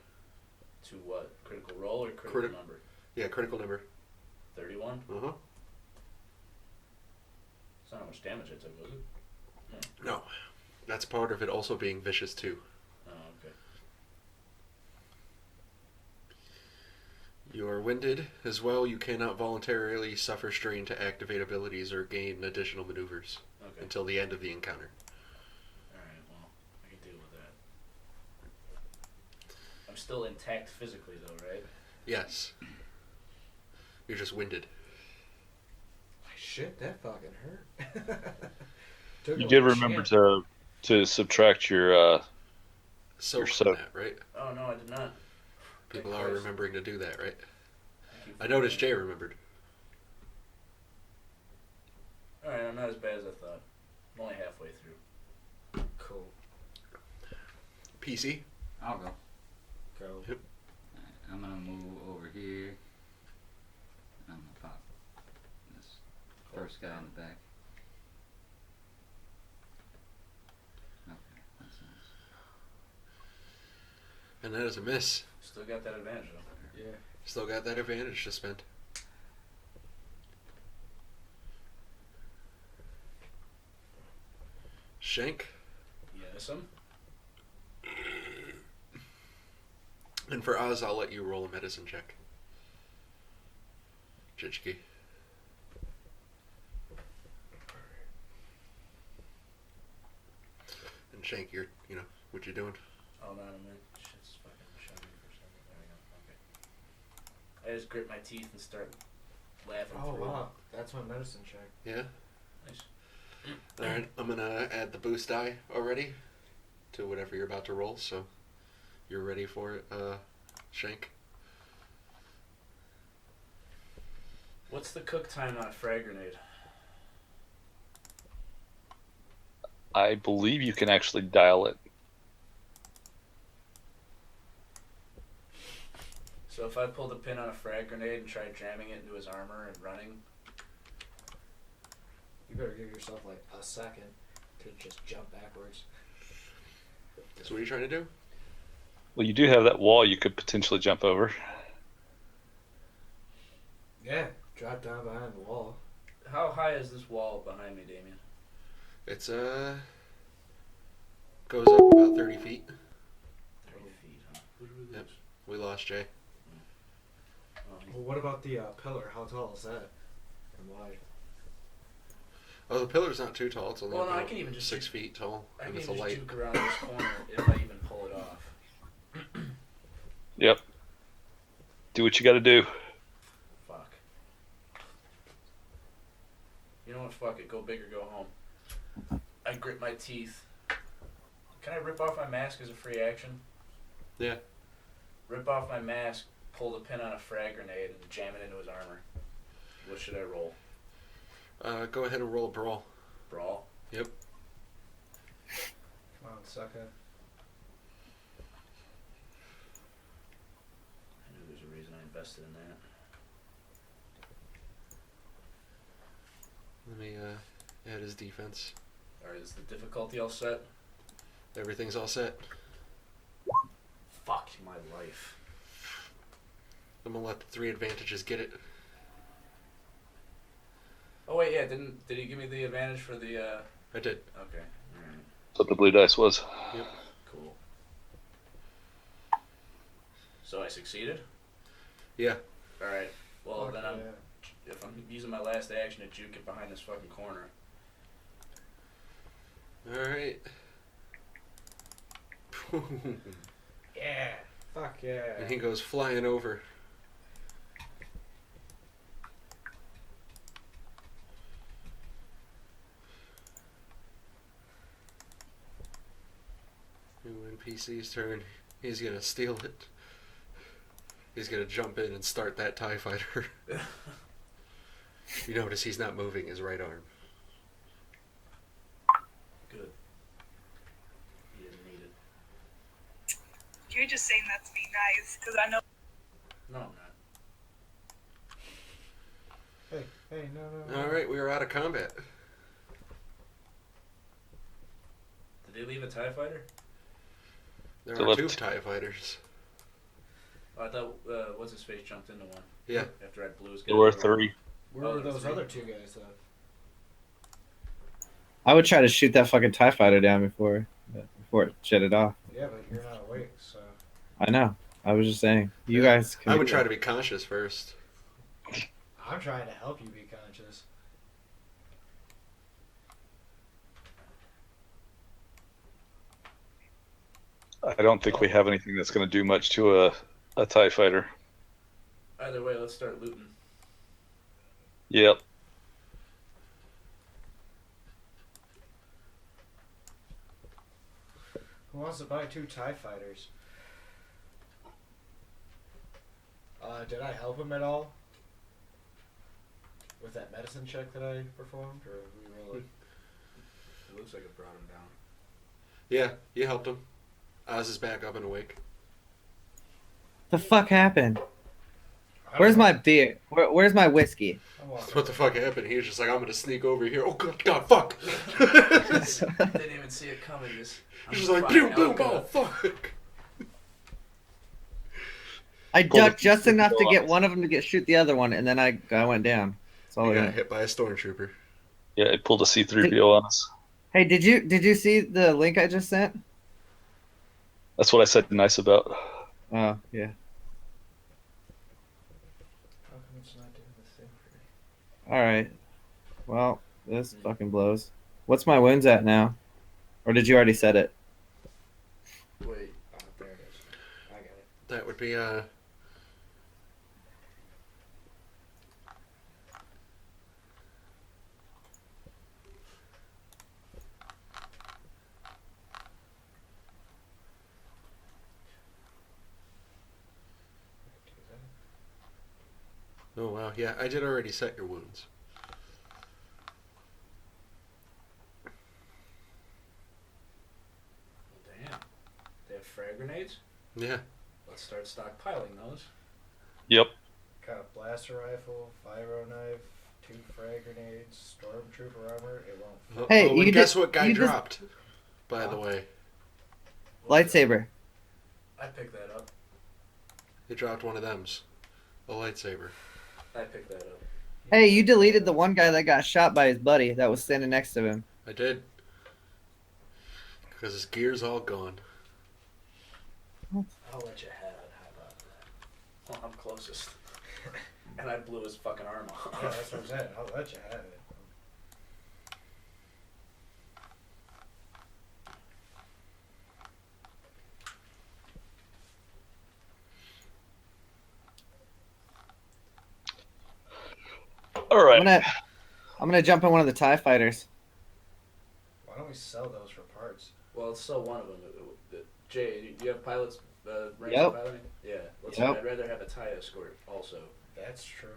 To what? Critical roll or critical Criti- number? Yeah, critical number. 31? Uh-huh. That's not how much damage I took, was it? No. That's part of it also being vicious, too. Oh, okay. You are winded. As well, you cannot voluntarily suffer strain to activate abilities or gain additional maneuvers Okay. until the end of the encounter. Alright, well, I can deal with that. I'm still intact physically, though, right? Yes. You're just winded. Shit, that fucking hurt. Took You it did like a remember champ. to subtract your Soak soak. from that, right? Oh, no, I did not. People Thank are Christ. remembering to do that, right? Thank you for I noticed that. Jay remembered. Alright, I'm not as bad as I thought. I'm only halfway through. Cool. PC? I'll go. Go. Alright, I'm gonna move over here. I'm gonna pop this first guy in the back. Okay, that's nice. And that is a miss. Still got that advantage, though. Yeah. Still got that advantage to spend. Shank? Yes, And for Oz, I'll let you roll a medicine check. Chichki. And Shank, you're, what you doing? Oh no, man, shit's fucking shut me for a second. There we go. Okay. I just grit my teeth and start laughing. Oh through wow, that's my medicine check. Yeah? Nice. Alright, I'm gonna add the boost die already to whatever you're about to roll, so you're ready for it, Shank. What's the cook time on a frag grenade? I believe you can actually dial it. So if I pulled a pin on a frag grenade and tried jamming it into his armor and running, You better give yourself like a second to just jump backwards. So what are you trying to do? Well, you do have that wall you could potentially jump over. Yeah, drop down behind the wall. how high is this wall behind me, Damien? It's, goes up about 30 feet. 30 feet, huh? Who did we Yep. lose? We lost Jay. Oh, Well, what about the pillar? How tall is that? And wide? Oh, the pillar's not too tall. It's only Well, no, I about can even just 6 feet tall. I And can it's a just light. juke around this corner if I even pull it off. Yep. Do what you got to do. Fuck. You know what? Fuck it. Go big or go home. I grit my teeth. Can I rip off my mask as a free action? Yeah. Rip off my mask, pull the pin on a frag grenade, and jam it into his armor. What should I roll? Go ahead and roll a brawl. Brawl? Yep. Come on, sucker. I knew there's a reason I invested in that. Let me add his defense. Alright, is the difficulty all set? Everything's all set. Fuck my life. I'm gonna let the 3 advantages get it. Oh wait, yeah, did he give me the advantage for the I did. okay. Alright, That's what the blue dice was. cool. So I succeeded? Yeah. Alright. Well Fuck then if I'm using my last action to juke it behind this fucking corner. Alright. Yeah. Fuck yeah. And he goes flying over. New NPC's turn. He's gonna steal it. He's gonna jump in and start that TIE fighter. You notice he's not moving his right arm. Good. He didn't need it. You're just saying that to be nice, because I know. No, I'm not. Hey, no. Alright, we are out of combat. Did they leave a TIE fighter? There So are 2 left. TIE fighters. Oh, I thought what's his face jumped into one. Yeah. After I blew his There were 3. Where Oh, were there's those 3. other 2 guys though? I would try to shoot that fucking TIE fighter down before it jetted off. Yeah, but you're not awake, so. I know. I was just saying. You Yeah. guys can I do would try that. to be conscious first. I'm trying to help you be conscious. I don't think we have anything that's going to do much to a TIE fighter. Either way, let's start looting. Yep. Who wants to buy 2 TIE fighters? Did I help him at all? With that medicine check that I performed, or we roll it? It looks like it brought him down. Yeah, you helped him. Oz is back up and awake. The fuck happened? I don't Where's know. my beer? Where's my whiskey? I'm walking. What the fuck happened? He was just like, I'm gonna sneak over here. Oh god, fuck! Didn't even see it coming. Just He's just like, boom, boom, oh fuck! I Pull the ducked just enough to control get off. one of them to shoot the other one, and then I went down. That's all He I got got. hit by a stormtrooper. Yeah, it pulled a C-3PO on us. Hey, did you see the link I just sent? That's what I said nice about. Oh, yeah. How come it's not doing the thing for me? Alright. Well, this fucking blows. What's my wounds at now? Or did you already set it? Wait. Oh, there it is. I got it. That would be Do that. oh wow, yeah, I did already set your wounds. Damn. They have frag grenades? Yeah. Let's start stockpiling those. Yep. Got a blaster rifle, pyro knife, 2 frag grenades, stormtrooper armor. It won't. Oh, Hey, oh, and you guess just- what guy you just- dropped? By the way, Lightsaber. I picked that up. he dropped one of them's. A lightsaber. I picked that up. Hey, you deleted the one guy that got shot by his buddy that was standing next to him. I did. Because his gear's all gone. I'll let you have it. How about that? Well, I'm closest. And I blew his fucking arm off. Yeah, that's what I'm saying. I'll let you have it. All right. I'm gonna jump in one of the TIE fighters. Why don't we sell those for parts? Well, it's still one of them. Jay, do you have pilots ranks Yep. of piloting? Yeah. Let's Yep. I'd rather have a TIE escort also. That's true.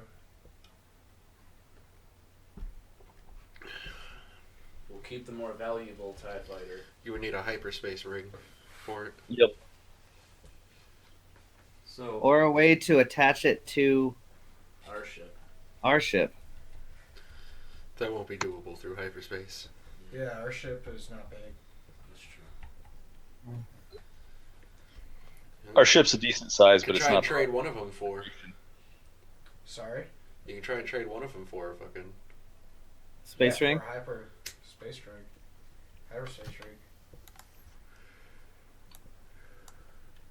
We'll keep the more valuable TIE fighter. You would need a hyperspace rig for it. Yep. So Or a way to attach it to Our ship. our ship. That won't be doable through hyperspace. Yeah, our ship is not big. That's true. Our ship's a decent size, You but can it's try not. and trade one of them for. Sorry? You can try and trade one of them for a fucking. Space Yeah, ring? for hyper space rig. Hyperspace rig.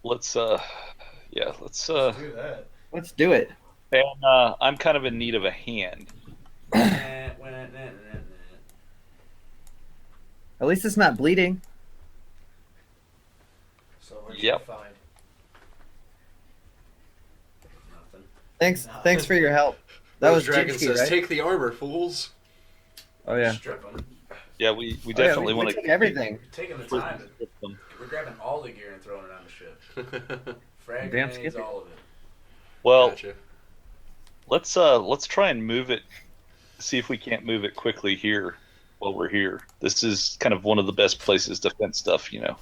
Let's yeah, let's Let's do that. Let's do it. and I'm kind of in need of a hand. At least it's not bleeding. So what Yep. you find? Nothing. Thanks for your help. That was Dragon Jinky, says, right? "Take the armor, fools." Oh yeah. Strip them. Yeah, we Oh, yeah, definitely we want took to everything. We're taking the time. them. We're grabbing all the gear and throwing it on the ship. Frag Damn grenades, Skippy. all of it. Well, Gotcha. let's try and move it. See if we can't move it quickly here while we're here. This is kind of one of the best places to fence stuff, you know.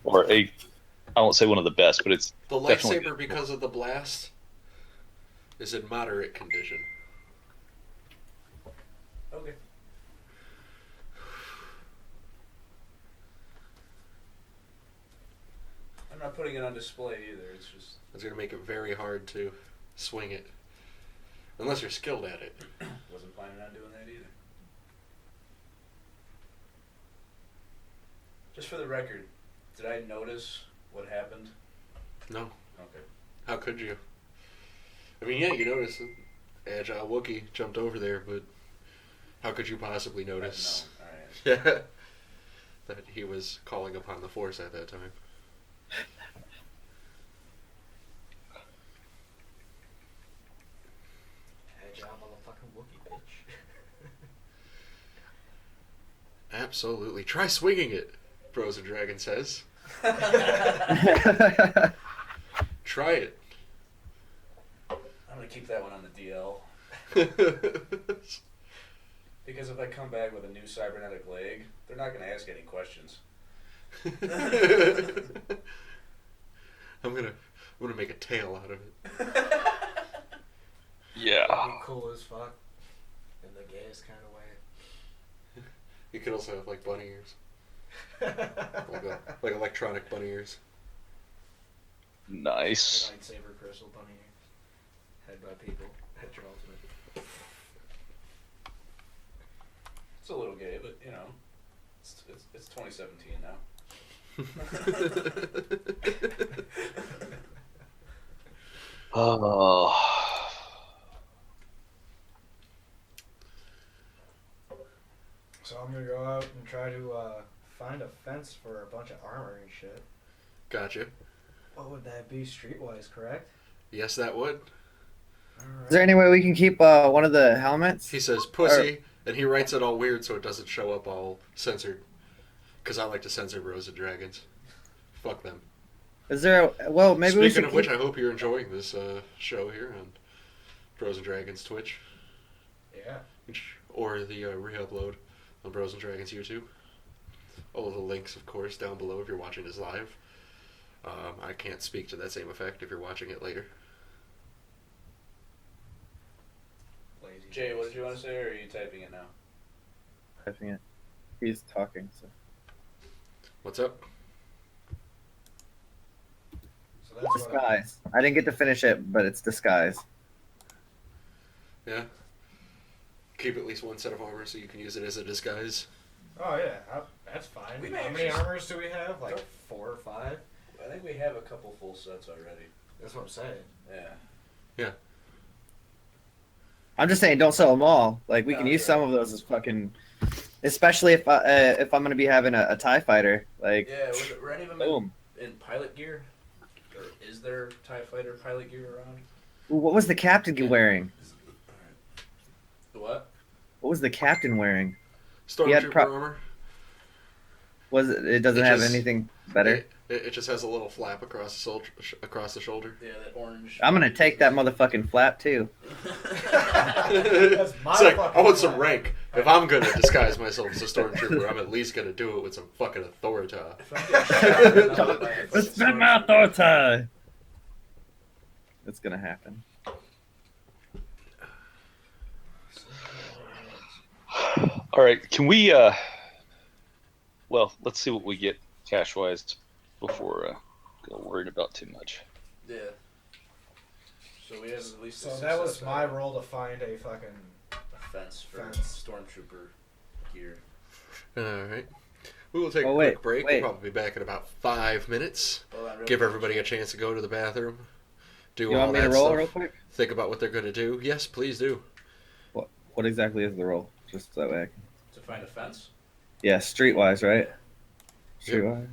Or I won't say one of the best, but it's The definitely lightsaber, because of the blast, is in moderate condition. Okay. I'm not putting it on display either. It's just It's going to make it very hard to swing it. Unless you're skilled at it. wasn't planning on doing that either. Just for the record, did I notice what happened? No. Okay. How could you? I mean, yeah, you noticed that Agile Wookiee jumped over there, but how could you possibly notice? No. All right. Yeah. That he was calling upon the Force at that time. Agile motherfucking Wookiee bitch. Absolutely. Try swinging it, Frozen Dragon says. Try it. I'm gonna keep that one on the DL because if I come back with a new cybernetic leg, they're not gonna ask any questions. I'm gonna make a tail out of it. yeah. Be cool as fuck. In the gayest kind of way. You could also have like bunny ears, like electronic bunny ears. Nice. Lightsaber crystal bunny head by people. Head your ultimate. It's a little gay, but you know, it's 2017 now. Oh, So I'm gonna go out and try to find a fence for a bunch of armor and shit. Gotcha. What would that be, streetwise, correct? Yes, that would. Alright. Is there any way we can keep one of the helmets? He says pussy, and he writes it all weird so it doesn't show up all censored. Because I like to censor Bros and Dragons. Fuck them. Is there? Well, maybe we Speaking should of which, I hope you're enjoying this show here on Bros and Dragons Twitch. Yeah. Or the re-upload on Bros and Dragons YouTube. All of the links, of course, down below if you're watching this live. I can't speak to that same effect if you're watching it later. Lazy. Jay, what did you want to say, or are you typing it now? Typing it. He's talking. So. What's up? So that's what Disguise. I didn't get to finish it, but it's disguise. Yeah? Keep at least one set of armor so you can use it as a disguise. Oh yeah, that's fine. We may How many actually- armors do we have? Like 4 or 5? I think we have a couple full sets already. That's what I'm saying. Yeah. I'm just saying, don't sell them all. Like we No, can use sure. some of those as fucking, especially if I'm gonna be having a TIE fighter. Like, Yeah, were any of them boom. in pilot gear? Or is there TIE fighter pilot gear around? Ooh, what was the captain wearing? The what? What was the captain wearing? He Stormtrooper had armor. Was it? It doesn't It have just- anything better. It just has a little flap across the shoulder. Yeah, that orange. I'm gonna take that motherfucking flap too. That's my It's like, fucking I want some flag. rank. If I'm gonna disguise myself as a stormtrooper, I'm at least gonna do it with some fucking authority. If I'm getting shot, then I'll buy a Let's fucking spin my stormtrooper. authority. It's gonna happen. all right. Can we? Well, let's see what we get cash wise before go worried about too much. Yeah. So we have at least. So a that was success my out role to find a fucking. of fence for Fence. stormtrooper gear. Alright. We will take Oh, a wait, quick break. wait. We'll probably be back in about 5 minutes. Hold on, real Give quick. everybody a chance to go to the bathroom. Do You all want me to that roll stuff. real quick? Think about what they're gonna do. Yes, please do. What exactly is the roll? Just so that way. To find a fence. Yeah, streetwise, right? Streetwise.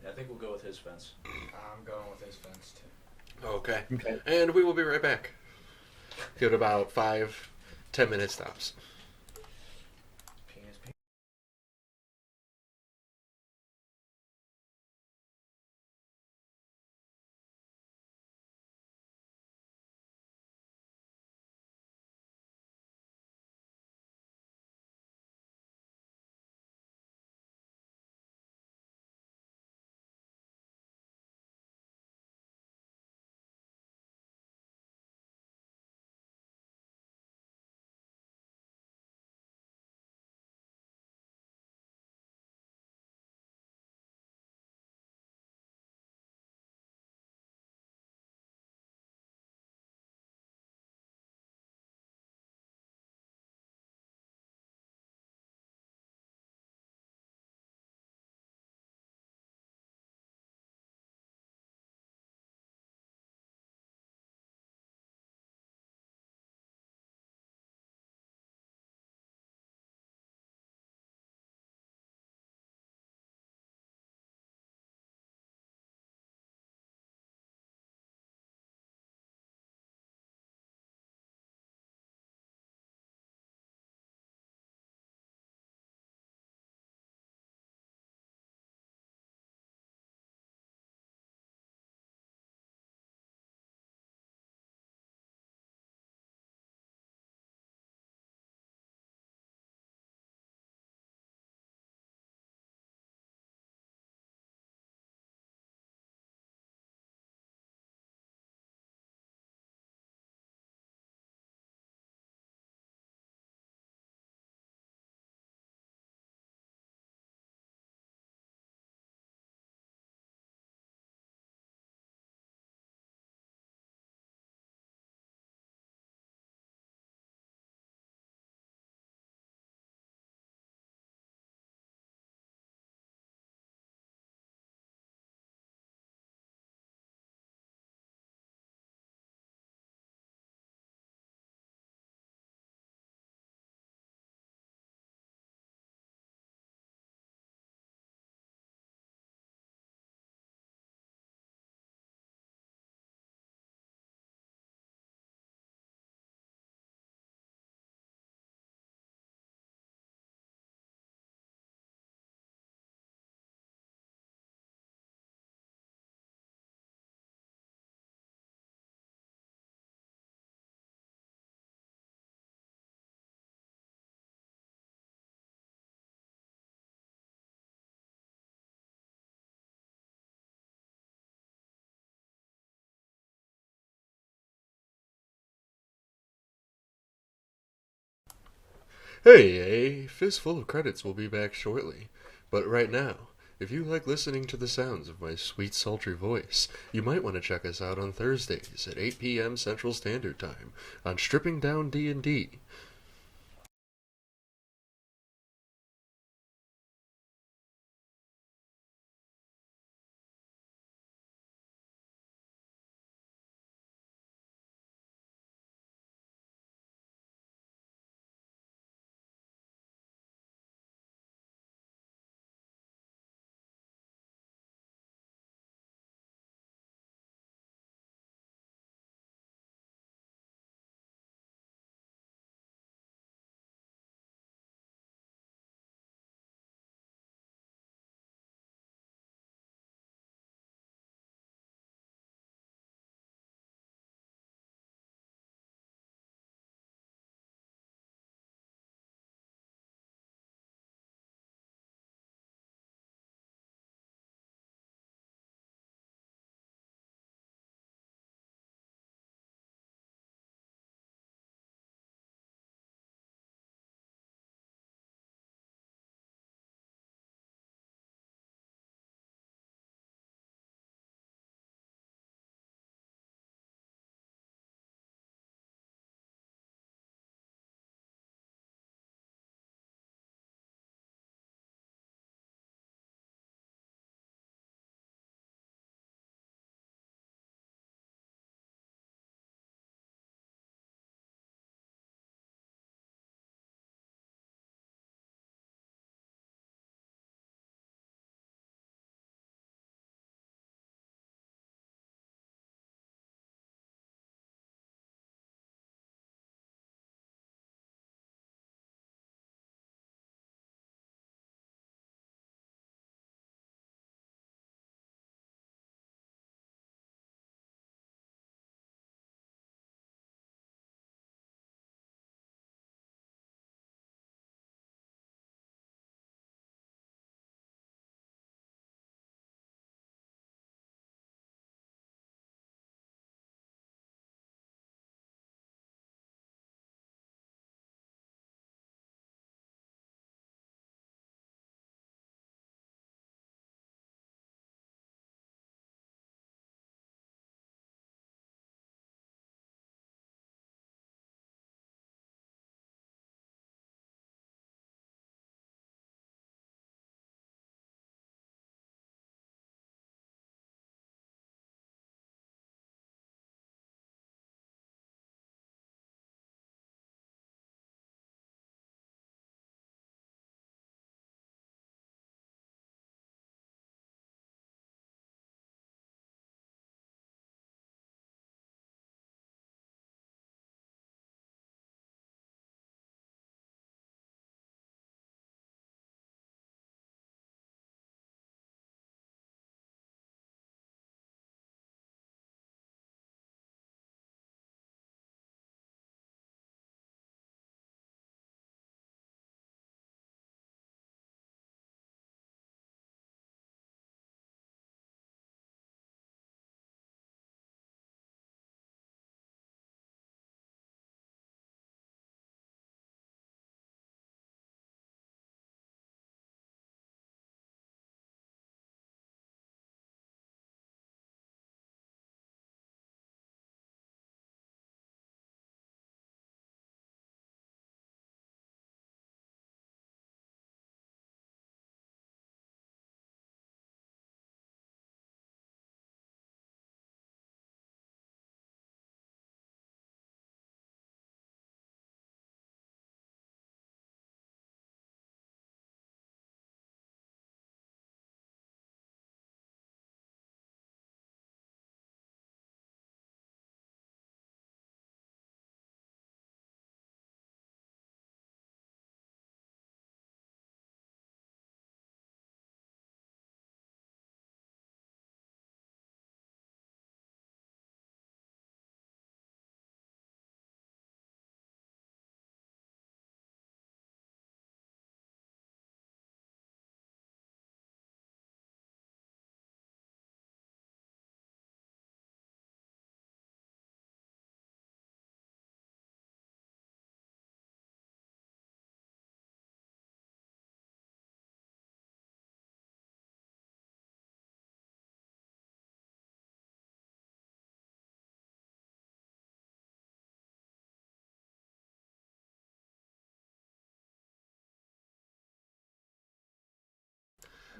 Yeah, I think we'll go with his fence. I'm going with his fence too. Okay. Okay. And we will be right back. Give it about 5-10 minutes tops. Hey, a Fistful of Credits will be back shortly. But right now, if you like listening to the sounds of my sweet, sultry voice, you might want to check us out on Thursdays at 8 p.m. Central Standard Time on Stripping Down D&D.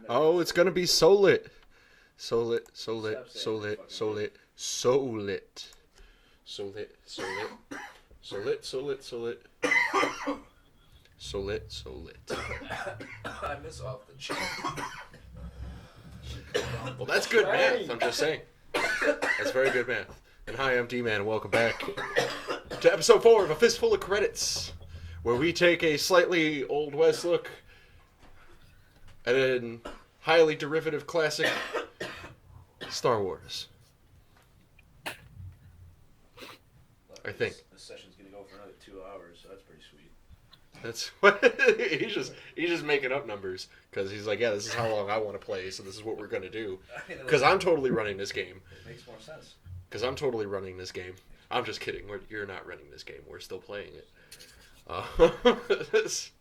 Oh, it's gonna be so lit. So lit, so lit, Stop saying so that lit, fucking so word. lit, so lit. So lit, so lit. So lit, so lit, so lit. So lit, so lit. I miss off the chin. Well, that's good math, I'm just saying. That's very good math. And hi, I'm D-Man, and welcome back to episode 4 of A Fistful of Credits, where we take a slightly Old West look at a highly derivative classic, Star Wars. I think. This session's gonna go for another 2 hours, so that's pretty sweet. That's what he's just making up numbers because he's like, yeah, this is how long I want to play, so this is what we're gonna do. Because I'm totally running this game. It makes more sense. Because I'm totally running this game. I'm just kidding. You're not running this game. We're still playing it. This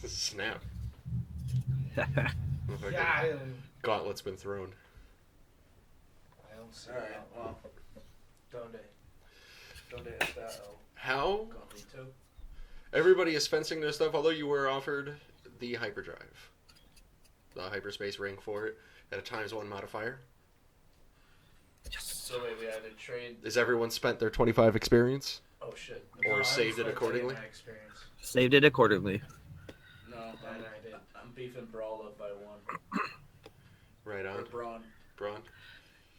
snap. Yeah, Gauntlet's been thrown. I don't see Alright, that. well, Donde. How Complito. everybody is fencing their stuff, although you were offered the hyperdrive, the hyperspace ring for it at a ×1 modifier. So wait, we either trade. Is everyone spent their 25 experience? Oh shit. Or I saved it was accordingly? my experience. Saved it accordingly. No, That I did. I'm beefing Brawl up by 1. Right Or on. Braun. Braun?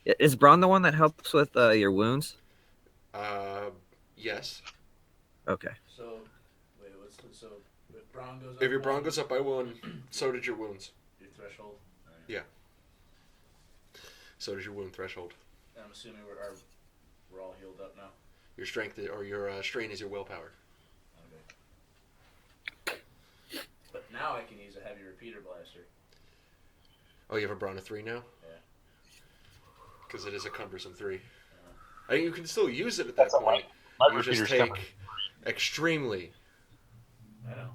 Is Braun the one that helps with your wounds? Yes. Okay. So, wait, so if Braun goes up. If your brawn 1, goes up by 1, so did your wounds. your threshold. Alright. Yeah. So does your wound threshold. I'm assuming we're all healed up now. Your strength or your strain is your willpower. Okay. But now I can use a heavy repeater blaster. Oh, you have a brawn of 3 now? Yeah. Because it is a cumbersome 3. I mean, you can still use it at that point. My You just repeater's coming. take extremely. I know.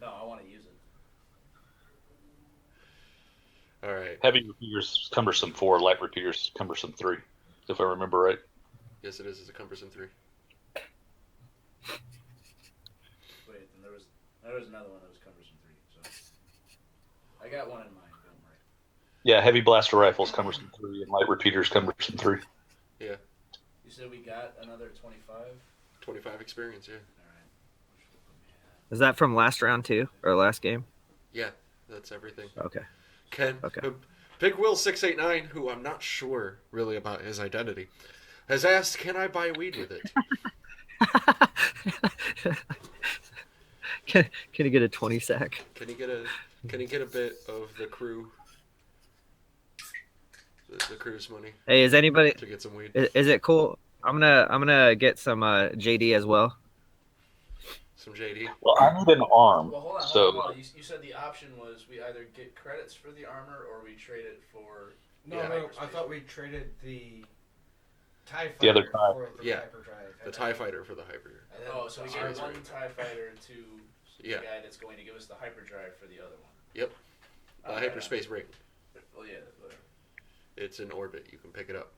No, I want to use it. All right. Heavy repeaters cumbersome 4, light repeaters cumbersome 3, if I remember right. Yes, it is. It's a cumbersome 3. Wait, then there was another one that was cumbersome 3. So I got one in mind. Don't worry. Yeah, heavy blaster rifles cumbersome 3, and light repeaters cumbersome 3. Yeah. You said we got another 25. 25 experience, yeah. All right. Which will put me at- Is that from last round too, or last game? Yeah, that's everything. Okay. Ken, Okay. Big Will 689, who I'm not sure really about his identity, has asked, "Can I buy weed with it?" Can you get a 20 sack? Can he get a bit of the crew? The crew's money Hey, is anybody? to get some weed. Is it cool? I'm gonna get some JD as well. Some JD. Well, I need an arm, Well, hold on. so Hold on. You said the option was we either get credits for the armor or we trade it for. No, Yeah. no, I thought we traded the TIE Fighter The other TIE. for the Yeah. hyperdrive. The TIE Fighter for the Hyper. And then Oh, so we the get Armor. one TIE fighter to Yeah. the guy that's going to give us the hyperdrive for the other one. Yep. Oh, right Hyperspace ring. on. Well, yeah, whatever. It's in orbit. You can pick it up.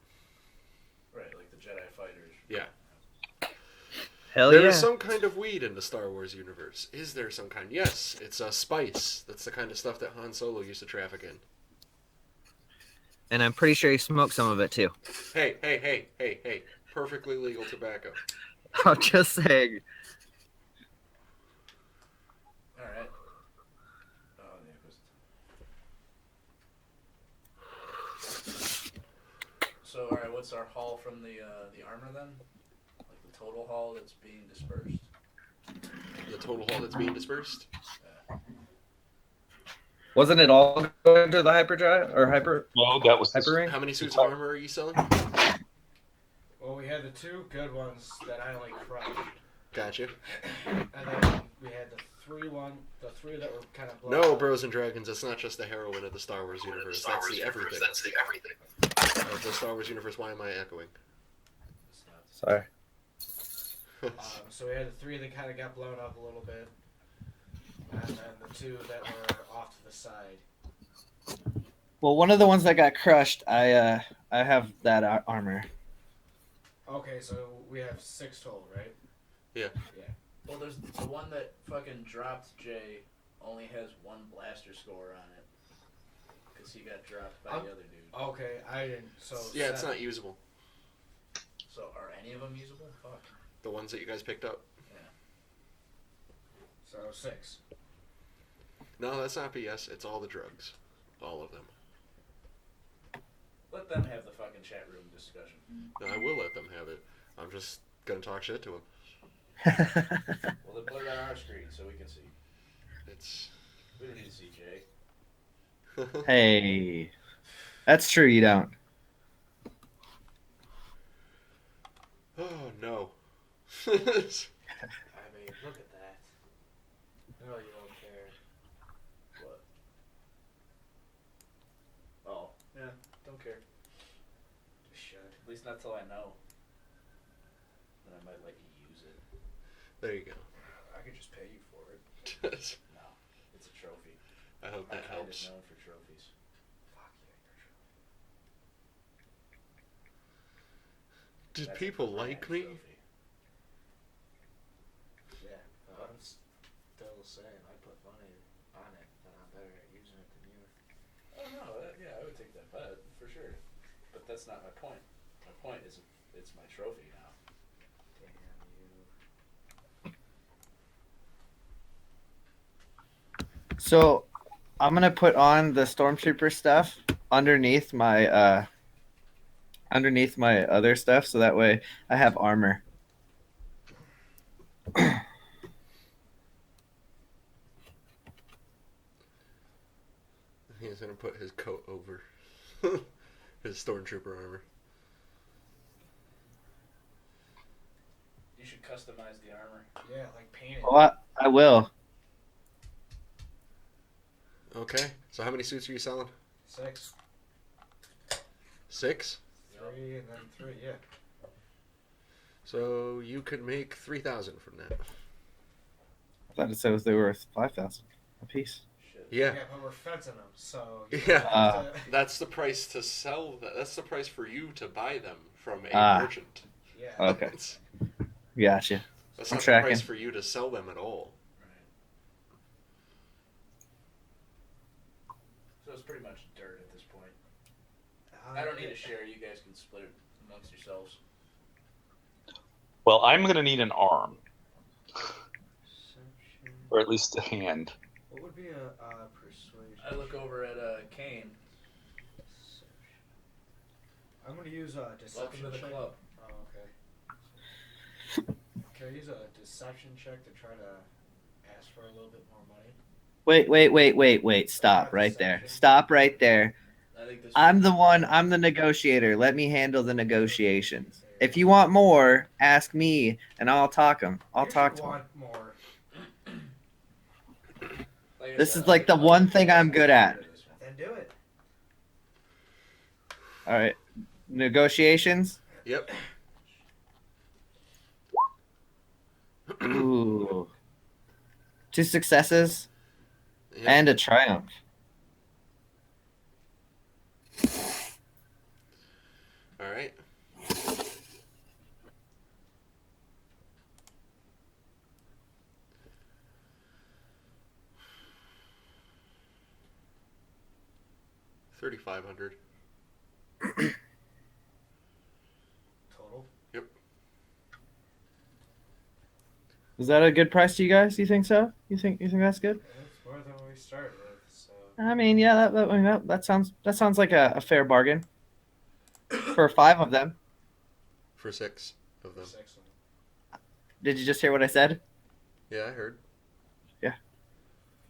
Right, like the Jedi fighters. Yeah. Hell There yeah! is some kind of weed in the Star Wars universe. Is there some kind? Yes, it's a spice. That's the kind of stuff that Han Solo used to traffic in. And I'm pretty sure he smoked some of it too. Hey, hey, hey, hey, hey. Perfectly legal tobacco. I'm just saying. All right. Oh, yeah, 'cause- So, all right, what's our haul from the armor then? Like the total haul that's being dispersed. The total haul that's being dispersed. Wasn't it all going to the hyperdrive or hyper no, that was hyper ring? How many suits of armor are you selling? Well, we had the 2 good ones that I only crushed, Gotcha. and then we had the 3 that were kind of blown No, up. Bros and Dragons, it's not just the heroine of the Star Wars universe. That's the everything. Of the Star Wars universe, why am I echoing? It's not- Sorry. So we had the 3 that kind of got blown up a little bit, and then the 2 that were off to the side. Well, one of the ones that got crushed, I have that armor. Okay, so we have 6 total, right? Well, there's the one that fucking dropped Jay only has 1 blaster score on it. because he got dropped by I'm- the other dude. Okay, I didn't. So Yeah, it's 7. not usable. So are any of them usable? Fuck. The ones that you guys picked up. So 6. No, that's not BS. It's all the drugs. All of them. Let them have the fucking chat room discussion. No, I will let them have it. I'm just gonna talk shit to them. Well, then put it on our screen so we can see. It's. We don't need to see Jay. Hey, that's true. You don't. Oh no. I mean, look at that. No, you don't care. What? Oh, yeah. Don't care. You should. At least not till I know. Then I might let you use it. There you go. I could just pay you for it. No, it's a trophy. I hope My that kind helps. is known for trophies. Fuck you, your Did That's a people grand like me? trophy. Yeah, but I'm still saying I put money on it, and I'm better at using it than you. Oh no, yeah, I would take that bet for sure. But that's not my point. My point is, it's my trophy now. Damn you. So, I'm gonna put on the stormtrooper stuff underneath my other stuff, so that way I have armor. He's gonna put his coat over his stormtrooper armor. You should customize the armor. Yeah, like paint it. Well, I will. Okay. So how many suits are you selling? 6, 6. 3, and then 3. Yeah. So you could make 3,000 from that. I thought it said they were worth 5,000 a piece. Shit. Yeah. Yeah, but we're fencing them, so. You Yeah. have to- That's the price to sell that. That's the price for you to buy them from a merchant. yeah. Okay. That's Gotcha. not I'm the tracking. price for you to sell them at all. Right. So it's pretty much dirt at this point. I don't need to share. You guys can split it amongst yourselves. Well, I'm going to need an arm, Perception. or at least a hand. What would be a persuasion? I look over at Kane. Perception. I'm gonna use a deception Welcome to the check. club. Oh, okay. Can I use a deception check to try to ask for a little bit more money? Wait. Stop right there. Stop right there. I think this. I'm the negotiator. Let me handle the negotiations. If you want more, ask me and I'll talk them. I'll You talk should to them. want more. Like I This said, is like the one thing I'm good at. Then do it. All right. Negotiations. Yep. Ooh. 2 successes Yep. and a triumph. All right. $3,500. Total. Is that a good price to you guys? You think so? You think that's good? That's more than we started with. So. I mean, yeah, that sounds like a fair bargain for 5 of them. For 6 of them. 6 of them. Did you just hear what I said? Yeah, I heard.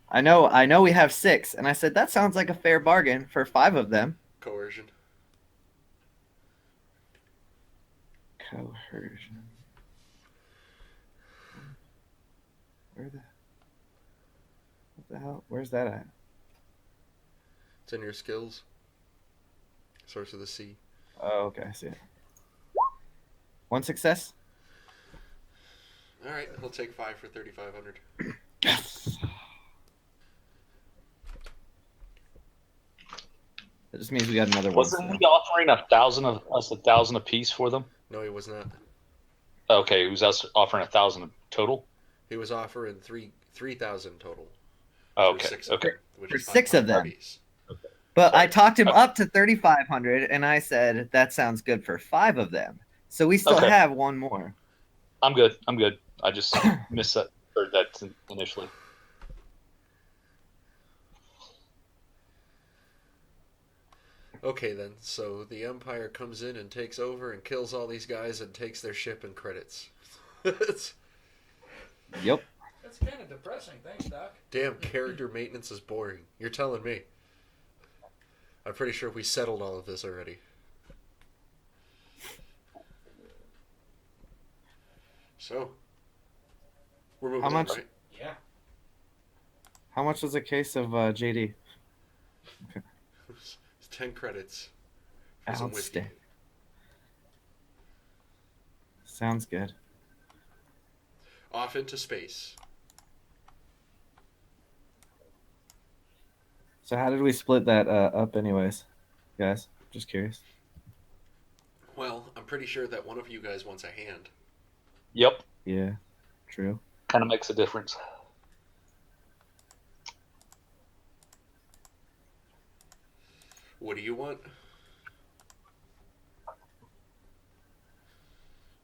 I know we have 6, and I said that sounds like a fair bargain for 5 of them. Coercion. Coercion. What the hell? Where's that at? It's in your skills. Source of the sea. Oh, okay, I see it. 1 success. All right, he'll take 5 for 3,500. Yes. That just means we got another one. Wasn't he offering 1,000 apiece for them? No, he was not. Okay, he was offering 1,000 total. He was offering 3,000 total. Oh, for okay, 6 of okay. them, which For is 6 of 500 them. parties. But I Sorry. talked him up to 3,500, and I said that sounds good for 5 of them. So we still Okay. have one more. I'm good. I just misheard that initially. Okay then, so the Empire comes in and takes over and kills all these guys and takes their ship and credits. Yep. That's kind of depressing. Thanks, Doc. Damn, character maintenance is boring. You're telling me. I'm pretty sure we settled all of this already. So, we're moving How on, much- right? Yeah. How much was a case of JD? It's 10 credits for some whiskey. Outstanding. Sounds good. Off into space. So how did we split that up, anyways, guys? Just curious. Well, I'm pretty sure that one of you guys wants a hand. Yep. Yeah, true. Kind of makes a difference. What do you want?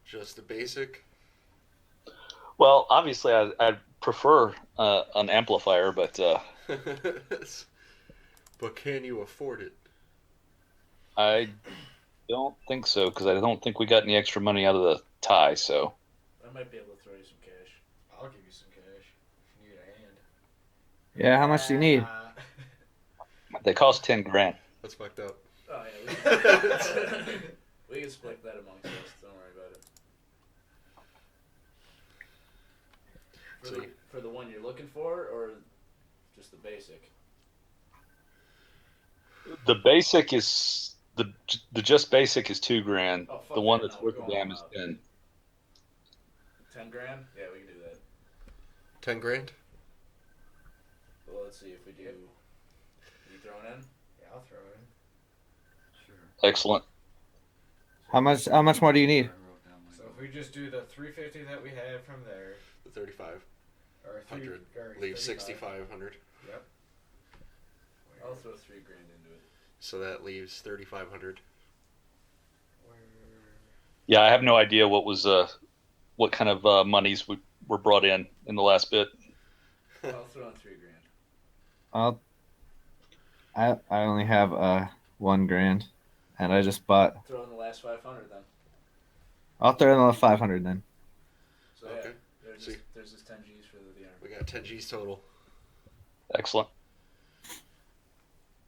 Just a basic? Well, obviously, I'd prefer an amplifier, but But can you afford it? I don't think so because I don't think we got any extra money out of the tie. So I might be able to throw you some cash. I'll give you some cash if you need a hand. Yeah, how much do you need? they cost 10 grand. That's fucked up. Oh yeah, we can split that amongst us. Don't worry about it. So For the one you're looking for, or just the basic? The basic is the just basic is 2 grand. Oh, fuck The one yeah, that's no, worth we're the going damn is all out. 10. 10 grand? Yeah, we can do that. 10 grand? Well, let's see if we do. You throwing in? Yeah, I'll throw it in. Sure. Excellent. How much more do you need? I wrote down my So if we just do the 350 that we had from there, The 3,500 or leaves 35. 6,500. Yep. I'll throw 3 grand into it. So that leaves 3,500. Yeah, I have no idea what kind of monies were brought in the last bit. I'll throw in 3 grand. I only have 1 grand, and I just bought. Throw in the last 500 then. I'll throw in the 500 then. So Okay. yeah, See. there's this 10 G's for the arm. We got 10 G's total. Excellent.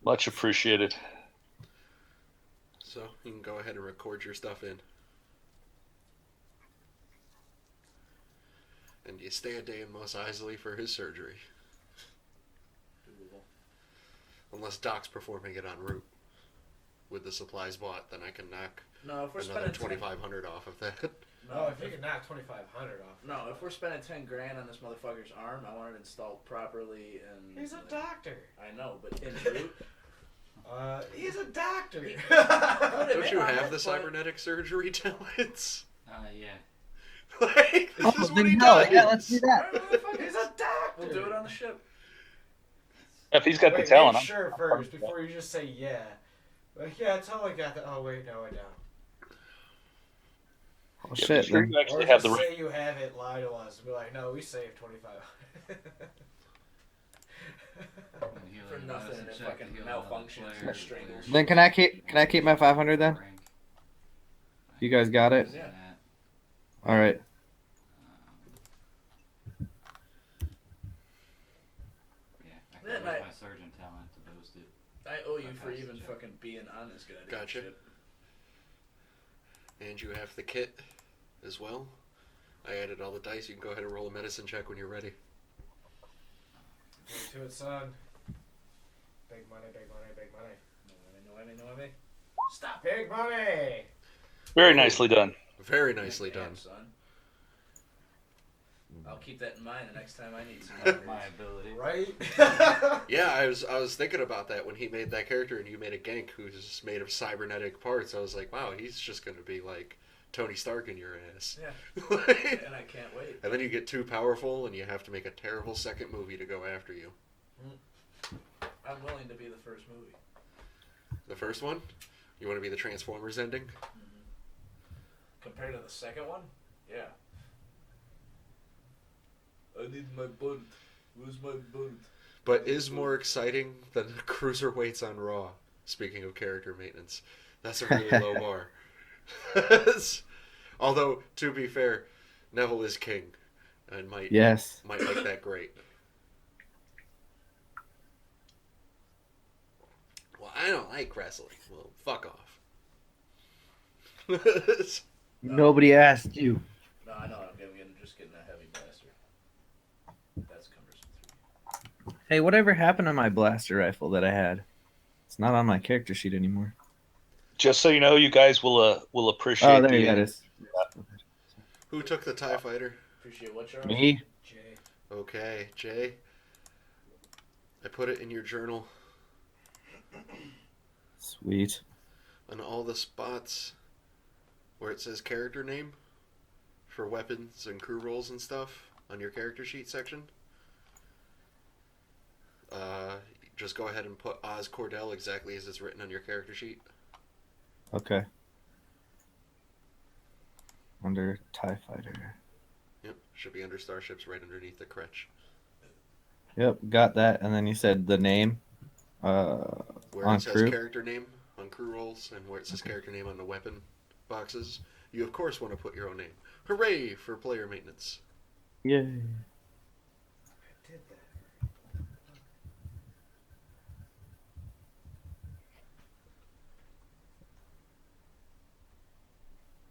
Much appreciated. So you can go ahead and record your stuff in. And you stay a day in Mos Eisley for his surgery. Doable. Unless Doc's performing it en route with the supplies bought, then I can knock No, if we're another spending 2,500 off of that. Oh, if you can knock 2,500 off. No, if we're spending 10 grand on this motherfucker's arm, I want it installed properly and. He's a doctor. I know, but in route. He's a doctor. Don't you have the cybernetic surgery talents? yeah. Like, this Oh, is what then he no, does. yeah, let's do that. He's a doctor. We'll do it on the ship. If he's got Wait, the talent, make I'm sure first before you just say yeah. Like, yeah, I totally got that. Oh wait, no, I don't. Oh if shit! sure Then. you actually Or have just the say you have it, lie to us, and be like, no, we saved 2,500. For nothing, and it fucking malfunctions and strangles. Then can I keep my 500 then? You guys got it. Yeah. All right. Yeah, I Then can use I- my surgeon talent to boost it. I owe you for That's even the joke. fucking being on this goddamn Gotcha. ship. And you have the kit as well. I added all the dice. You can go ahead and roll a medicine check when you're ready. Get to it, son. Big money, big money, big money. No, I mean. Stop. Big money! very nicely done. Very nicely Damn, done. son. I'll keep that in mind the next time I need some. My ability. Right? Yeah, I was thinking about that when he made that character and you made a Genk who's made of cybernetic parts. I was like, wow, he's just going to be like Tony Stark in your ass. Yeah. And I can't wait. And then you get too powerful and you have to make a terrible second movie to go after you. I'm willing to be the first movie. The first one? You want to be the Transformers ending? Compared to the second one, yeah. I need my butt. Where's my butt? But is more exciting than the cruiserweights on Raw. Speaking of character maintenance, that's a really low bar. Although, to be fair, Neville is king, and might make that great. Well, I don't like wrestling. Well, fuck off. Nobody asked you. No, I know. I'm just getting a heavy blaster. That's cumbersome. Hey, whatever happened to my blaster rifle that I had? It's not on my character sheet anymore. Just so you know, you guys will appreciate. Oh, there it is. Who took the TIE fighter? Appreciate what, Charles? Me? Jay. Okay, Jay. I put it in your journal. Sweet. On all the spots where it says character name for weapons and crew roles and stuff on your character sheet section. Just go ahead and put Oz Cordell exactly as it's written on your character sheet. Okay. Under TIE Fighter. Yep, should be under Starships right underneath the crutch. Yep, got that. And then you said the name Where on it says crew. character name on crew roles and where it says character name on the weapon boxes, you of course want to put your own name. Hooray for player maintenance. Yay. I did that.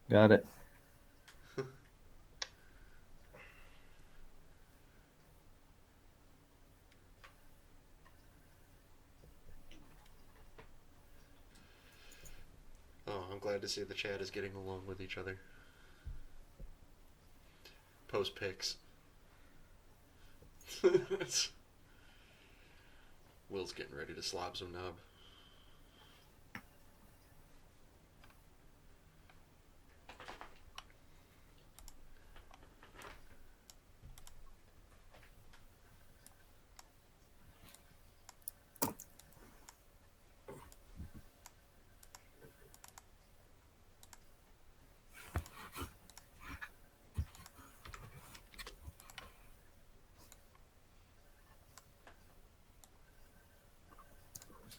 Got it. Oh, I'm glad to see the chat is getting along with each other. Post pics. Will's getting ready to slob some knob.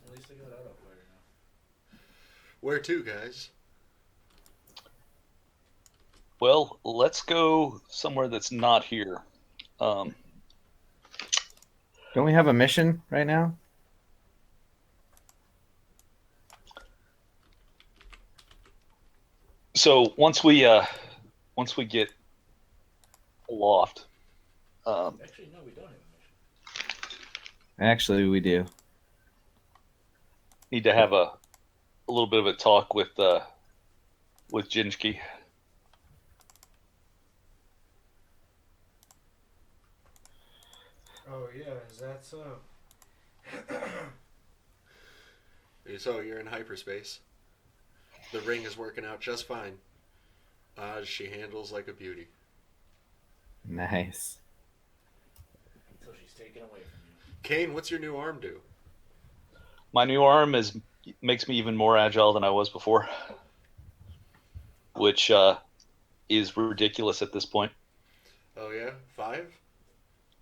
At least I got auto fire now. Where to, guys? Well, let's go somewhere that's not here. Don't we have a mission right now? So once we get aloft, Actually, no, we don't have a mission. Actually, we do. need to have a little bit of a talk with Jinski. Oh yeah, is that so? So you're in hyperspace. The ring is working out just fine. She handles like a beauty. Nice. Until she's taken away from you. Kane, what's your new arm do? My new arm makes me even more agile than I was before, which is ridiculous at this point. Oh yeah, 5?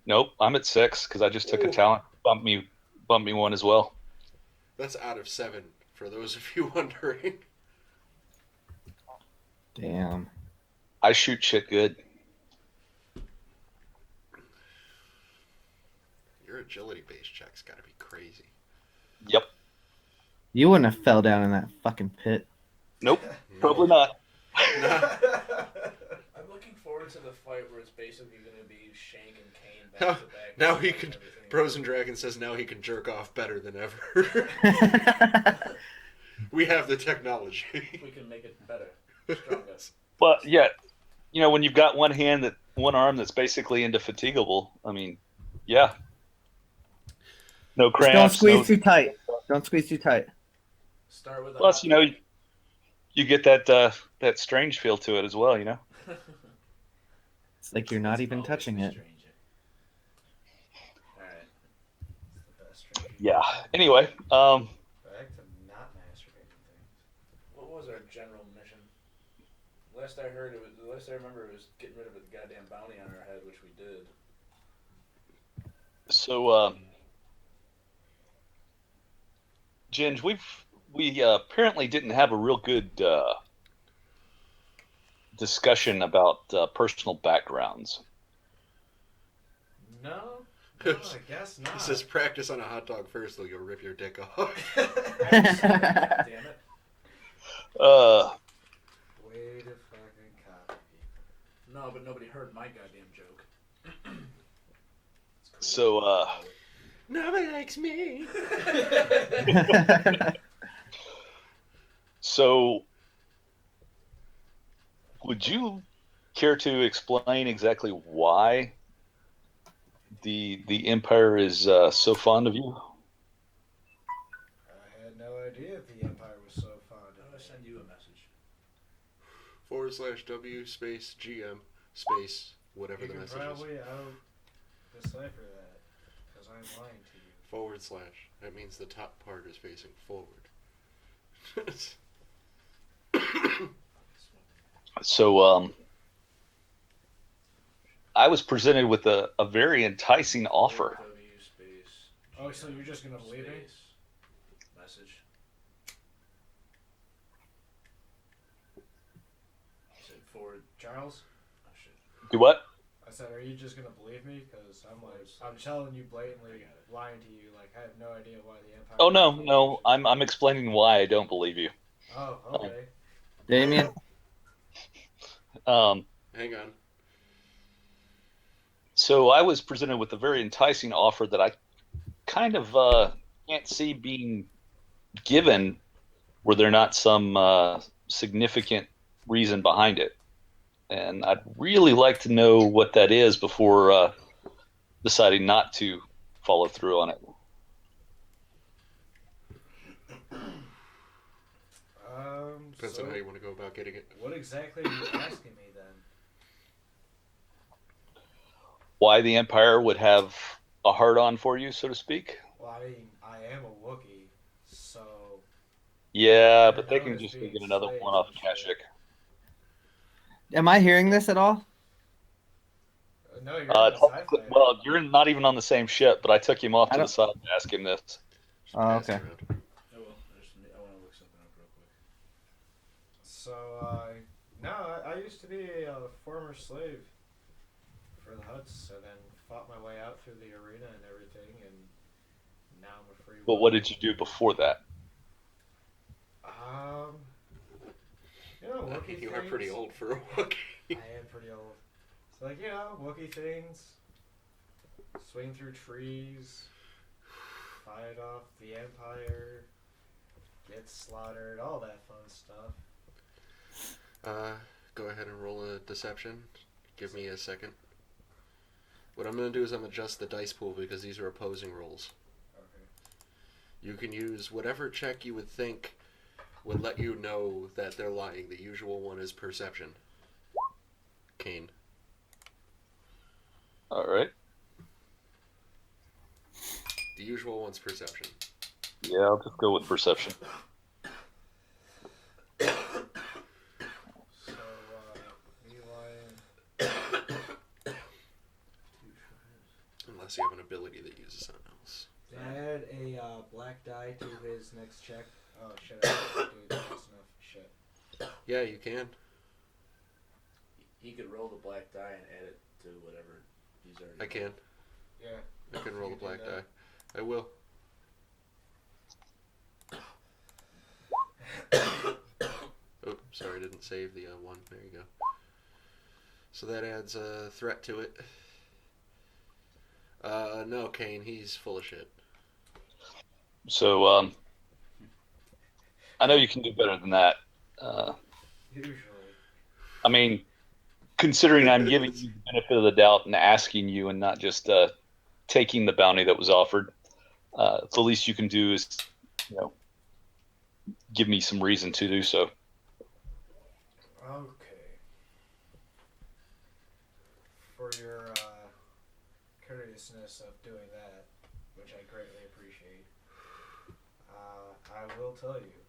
Nope, I'm at 6 because I just took a Ooh. talent bumped me 1 as well. That's out of 7, for those of you wondering. Damn. I shoot shit good. Your agility-based check's gotta be crazy. Yep. You wouldn't have fell down in that fucking pit. Nope. No. Probably not. I'm looking forward to the fight where it's basically going to be Shank and Kane back to back. Now he fighting can. everything. Bros and Dragon says now he can jerk off better than ever. We have the technology. We can make it better, stronger. But yeah, when you've got one arm that's basically indefatigable, I mean, yeah. No Just cramps. don't squeeze no- too tight. Don't squeeze too tight. Start with a Plus, hot pick. you get that strange feel to it as well, It's like you're not even Always touching the it. stranger. Alright. It's the best stranger. Yeah. Anyway, Back to not magic. last I heard, the last I remember, it was getting rid of a goddamn bounty on our head, which we did. So, Ginge, we apparently didn't have a real good discussion about personal backgrounds. No, I guess not. He says practice on a hot dog first, though you'll rip your dick off. God damn it. Way to fucking copy people. No, but nobody heard my goddamn joke. It's So, Nobody likes me. So, would you care to explain exactly why the Empire is so fond of you? I had no idea the Empire was so fond I'm of gonna me. send you a message. /W space GM space whatever You the can message is. probably out-decipher that, because I'm lying to you. / That means the top part is facing forward. So, I was presented with a very enticing offer. W space. Oh, so you're just gonna believe me? space Message. Said forward. Charles? Oh shit. Do what? I said, are you just gonna believe me? Because I'm telling you blatantly, lying to you, like I have no idea why the Empire. Oh no, I'm explaining why I don't believe you. Oh, okay. Damien? Hang on. So I was presented with a very enticing offer that I kind of can't see being given were there not some significant reason behind it. And I'd really like to know what that is before deciding not to follow through on it. Depends on how you want to go about getting it. What exactly are you asking me then? Why the Empire would have a hard-on for you, so to speak? Well, I mean, I am a Wookiee, so Yeah, They're but they known can as just being get another slaves one off and shit. Kashyyyk. Am I hearing this at all? no, you're in the sci-fi. Well, you're not even on the same ship, but I took him off I to the don't- side to ask him this. Just Oh, pass it okay. around. Oh well. I want to look something up real quick. So, no, I used to be a former slave for the Hutts, and then fought my way out through the arena and everything, and now I'm a free. But what did you do before that? Wookiee You are pretty things. old for a Wookiee. I am pretty old. So, like, Wookiee things. Swing through trees. Fight off the Empire. Get slaughtered. All that fun stuff. Go ahead and roll a deception. Give me a second. What I'm going to do is I'm adjust the dice pool because these are opposing rolls. Okay. You can use whatever check you would think would let you know that they're lying. The usual one is perception. Kane. All right. The usual one's perception. Yeah, I'll just go with perception. So, me lying. Unless you have an ability that uses something else. Add a black die to his next check. Oh shit! I didn't do fast enough. Shit. Yeah, you can. He could roll the black die and add it to whatever he's already. I can. Yeah. I can roll You the can black do die. that. I will. Oh, sorry, I didn't save the one. There you go. So that adds a threat to it. No, Kane, he's full of shit. So, I know you can do better than that. Usually. I mean, considering I'm giving you the benefit of the doubt and asking you and not just taking the bounty that was offered, the least you can do is, give me some reason to do so. Okay. For your courteousness of doing that, which I greatly appreciate, I will tell you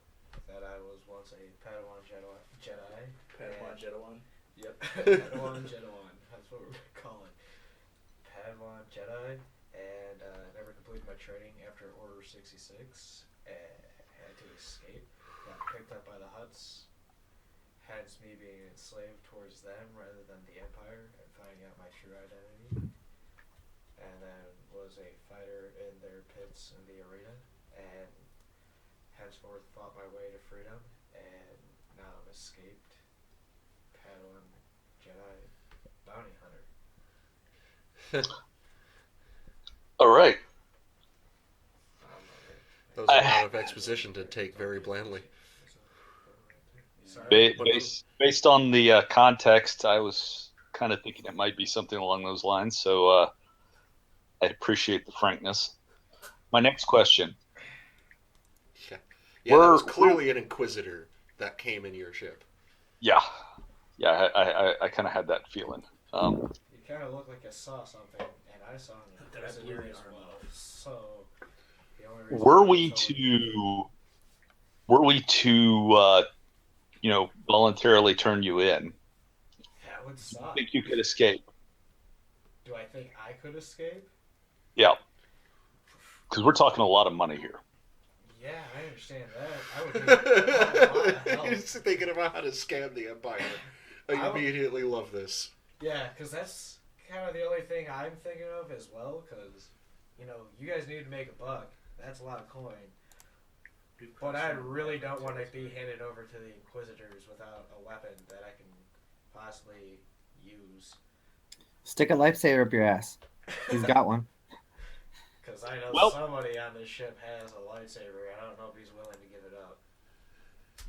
that I was once a Padawan Jedi. Padawan Jedi. Yep, Padawan Jedi. That's what we're gonna call it. Padawan Jedi, and never completed my training after Order 66. Had to escape. Got picked up by the Hutts. Hence me being enslaved towards them rather than the Empire and finding out my true identity. And then was a fighter in their pits in the arena, and henceforth fought my way to freedom, and now I'm escaped Padawan Jedi bounty hunter. All right. That was a lot of exposition to take very blandly. Sorry? Based on the context, I was kind of thinking it might be something along those lines. So I appreciate the frankness. My next question. Yeah, that was clearly an Inquisitor that came in your ship. Yeah, I kind of had that feeling. You kind of look like you saw something, and I saw an Inquisitor as well. So the only reason were we to voluntarily turn you in? that would suck. I think you could escape. Do I think I could escape? Yeah, because we're talking a lot of money here. Yeah, I understand that. I would need a lot of help. You're just thinking about how to scam the Empire. I immediately love this. Yeah, because that's kind of the only thing I'm thinking of as well, because, you guys need to make a buck. That's a lot of coin. But I really don't want to be handed over to the Inquisitors without a weapon that I can possibly use. Stick a lifesaver up your ass. He's got one. Because I know somebody on this ship has a lightsaber, and I don't know if he's willing to give it up.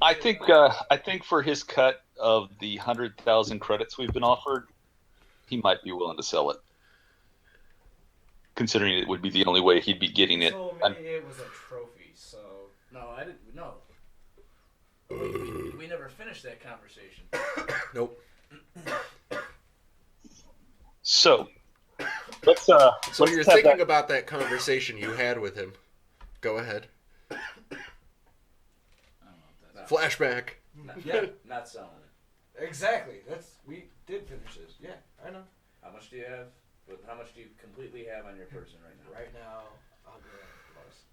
I think for his cut of the 100,000 credits we've been offered, he might be willing to sell it. Considering it would be the only way he'd be getting He it. told me it was a trophy, so... No, I didn't. No. We never finished that conversation. Nope. So, let's So let's you're have thinking that- about that conversation you had with him. Go ahead. I don't know if that's Flashback. Yeah, Not selling it. exactly. We did finish this. Yeah, I know. How much do you have? How much do you completely have on your person right now? Right now, I'll go plus.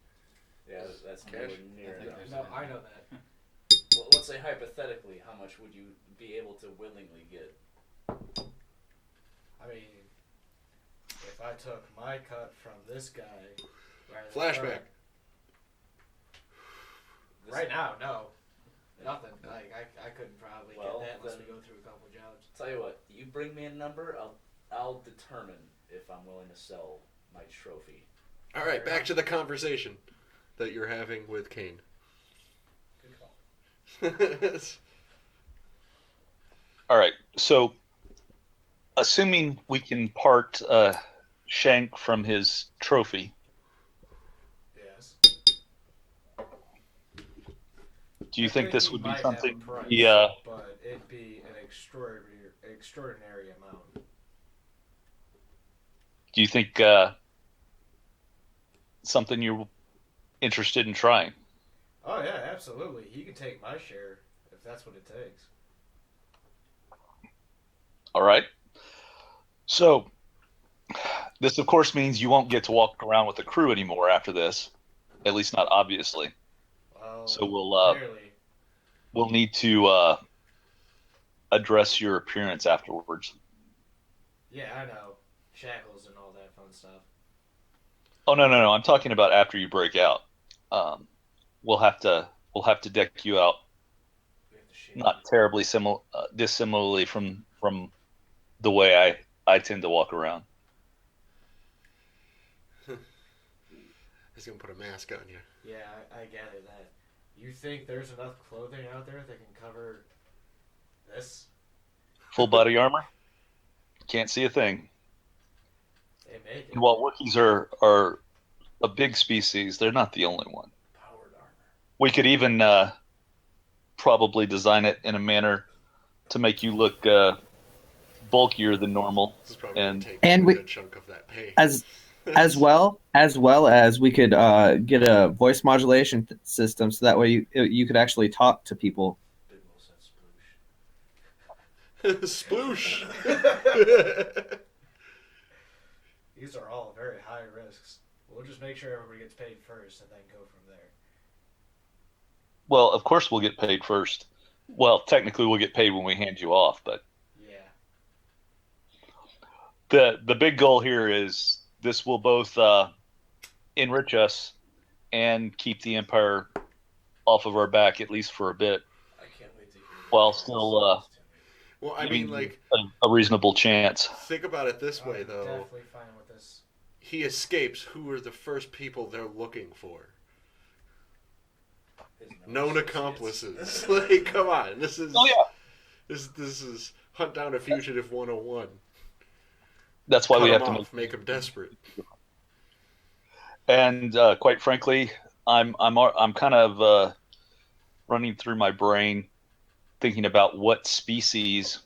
Yeah, that's Cash? nowhere near I think enough. No, I know that. Well, let's say hypothetically, how much would you be able to willingly get? I mean, if I took my cut from this guy... Flashback. Right now, no. Nothing. Like, I couldn't probably Well, get that unless we then- go through a couple jobs. Tell you what, you bring me a number, I'll determine if I'm willing to sell my trophy. All right, back to the conversation that you're having with Kane. Good call. All right. So, assuming we can part Shank from his trophy, Yes. do you think this would be something? Price, Yeah. But it'd be an extraordinary amount. Do you think something you're interested in trying? Oh yeah, absolutely. He can take my share if that's what it takes. All right. So, this of course means you won't get to walk around with the crew anymore after this, at least not obviously. Well, So clearly. we'll need to address your appearance afterwards. Yeah, I know. Shackles and all that fun stuff. Oh no! I'm talking about after you break out. We'll have to deck you out, We have to shave. not terribly dissimilarly from the way I tend to walk around. He's gonna put a mask on you. Yeah, I gather that. You think there's enough clothing out there that can cover this? Full body armor, can't see a thing. They make it. And while Wookiees are a big species, they're not the only one. Powered armor. We could even probably design it in a manner to make you look bulkier than normal. This is probably And- gonna take and a we- good chunk of that pay. As as we could get a voice modulation system, so that way you could actually talk to people. Big Will said Sploosh. These are all very high risks. We'll just make sure everybody gets paid first and then go from there. Well, of course we'll get paid first. Well, technically we'll get paid when we hand you off, but Yeah. the big goal here is this will both enrich us and keep the Empire off of our back, at least for a bit, I can't wait to hear that. while still Well, I giving mean, like, a reasonable chance. think about it this way, I'm though. definitely fine with this. He escapes. Who are the first people they're looking for? His Known associates. accomplices. Like, come on. This is Oh yeah, this is Hunt Down a Fugitive 101. that's why Cut we him have to off, make him desperate. And quite frankly, I'm kind of running through my brain, thinking about what species.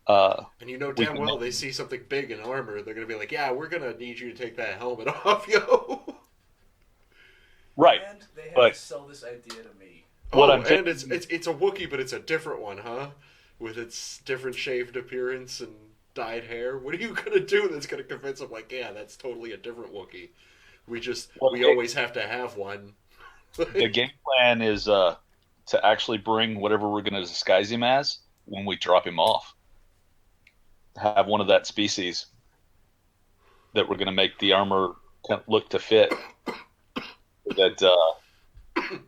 And you know We damn can well make- they see something big in armor, they're gonna be like, "Yeah, we're gonna need you to take that helmet off, yo." Right. And they have But- to sell this idea to me. What Oh, I'm and it's a Wookiee, but it's a different one, huh? With its different shaved appearance and dyed hair. What are you gonna do that's gonna convince them? Like, yeah, that's totally a different Wookiee. We Okay. always have to have one. The game plan is to actually bring whatever we're going to disguise him as when we drop him off. Have one of that species that we're going to make the armor kind of look to fit. That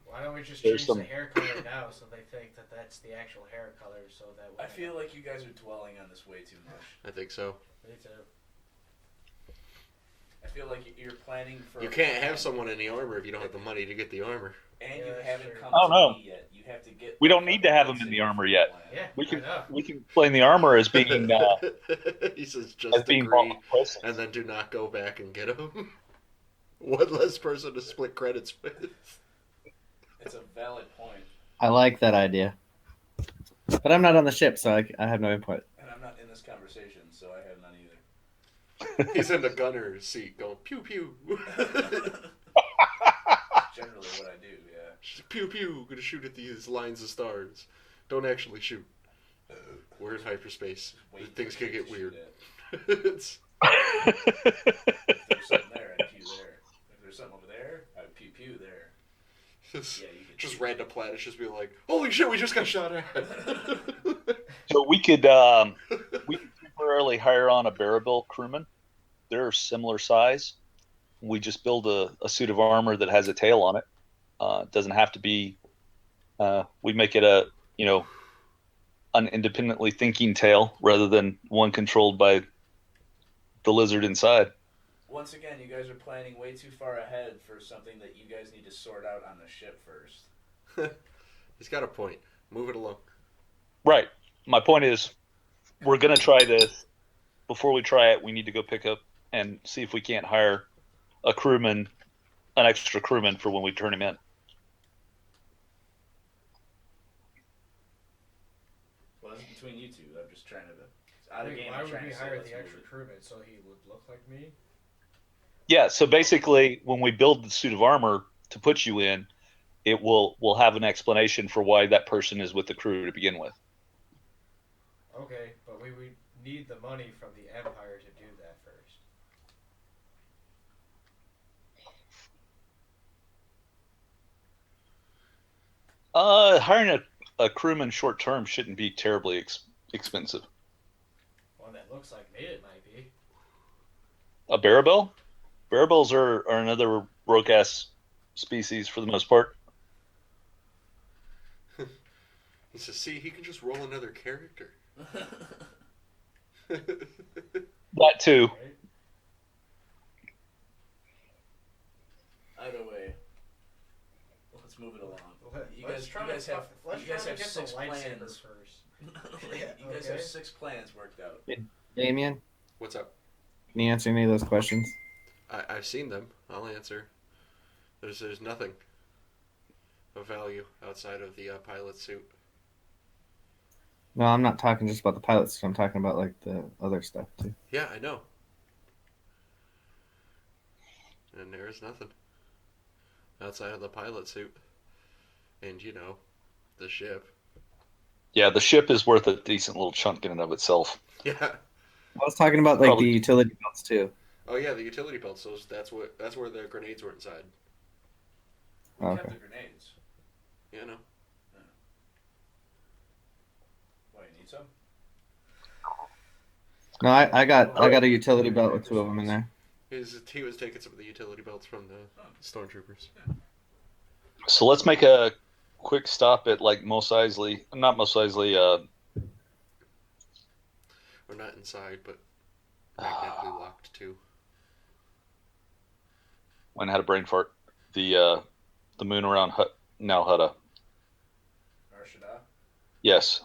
Why don't we just There's change some- the hair color now so they think that that's the actual hair color, so that I feel like you guys are dwelling on this way too much. I think so. Me too. I feel like you're planning for. You can't have someone in the armor if you don't have the money to get the armor. And Yeah, you that's haven't true. come Oh, to no. me yet. You have to get. We the don't need to fucking have him in lightsaber the armor for yet. plan. Yeah, we I can know. explain the armor as being He says, as just being agree, bought with and then do not go back and get him. One less person to split credits with. It's a valid point, I like that idea, but I'm not on the ship, so I have no input. and I'm not in this conversation, so I have none either. He's in the gunner seat going pew pew. Generally, what I do, yeah. She's like, pew pew, gonna shoot at these lines of stars. Don't actually shoot. We're in hyperspace. Wait Things for can shit get to weird. shoot at. It's, If there's something there, I pew there. If there's something over there, I pew pew there. just, Yeah, you can. just random planets just be like, holy shit, we just got shot at. So we could temporarily hire on a Barrabill crewman. They're similar size. We just build a suit of armor that has a tail on it. It doesn't have to be. We make it an independently thinking tail rather than one controlled by the lizard inside. Once again, you guys are planning way too far ahead for something that you guys need to sort out on the ship first. He's got a point. Move it along. Right. My point is, we're gonna try this. Before we try it, we need to go pick up and see if we can't hire a crewman, an extra crewman for when we turn him in. Well, that's between you two. I'm just trying to. It's out of Wait, game. why I'm would trying we to say, hire let's the move extra it. crewman so he would look like me? Yeah. So basically, when we build the suit of armor to put you in, we'll have an explanation for why that person is with the crew to begin with. Okay, but we would need the money from the Empire to do that first. Hiring a crewman short term shouldn't be terribly expensive. One that looks like me, it might be. A Barrabill? Barrabills are another rogue ass species for the most part. He says, see, he can just roll another character. That too. Right? Either way, let's move it along. You Let's guys, try you guys to have, let's you guys try have to get 6 the plans. lightsabers first. You guys Okay. have 6 plans worked out. Damien, What's up? can you answer any of those questions? I've seen them. I'll answer. There's nothing of value outside of the pilot suit. No, I'm not talking just about the pilots. I'm talking about like the other stuff too. Yeah, I know. and there is nothing outside of the pilot suit, and the ship. Yeah, the ship is worth a decent little chunk in and of itself. Yeah. I was talking about like Probably- the utility belts too. Oh yeah, the utility belts. Those. That's where the grenades were inside. We kept Okay. the grenades. Yeah, no. Why, you need some? No, I got a utility belt with 2 of them in there. He was taking some of the utility belts from the stormtroopers. So let's make a quick stop at like Mos Eisley. Not Mos Eisley. We're not inside, but magnetically locked too. When I had a brain fart. The moon around Hutta. Arshada? Yes.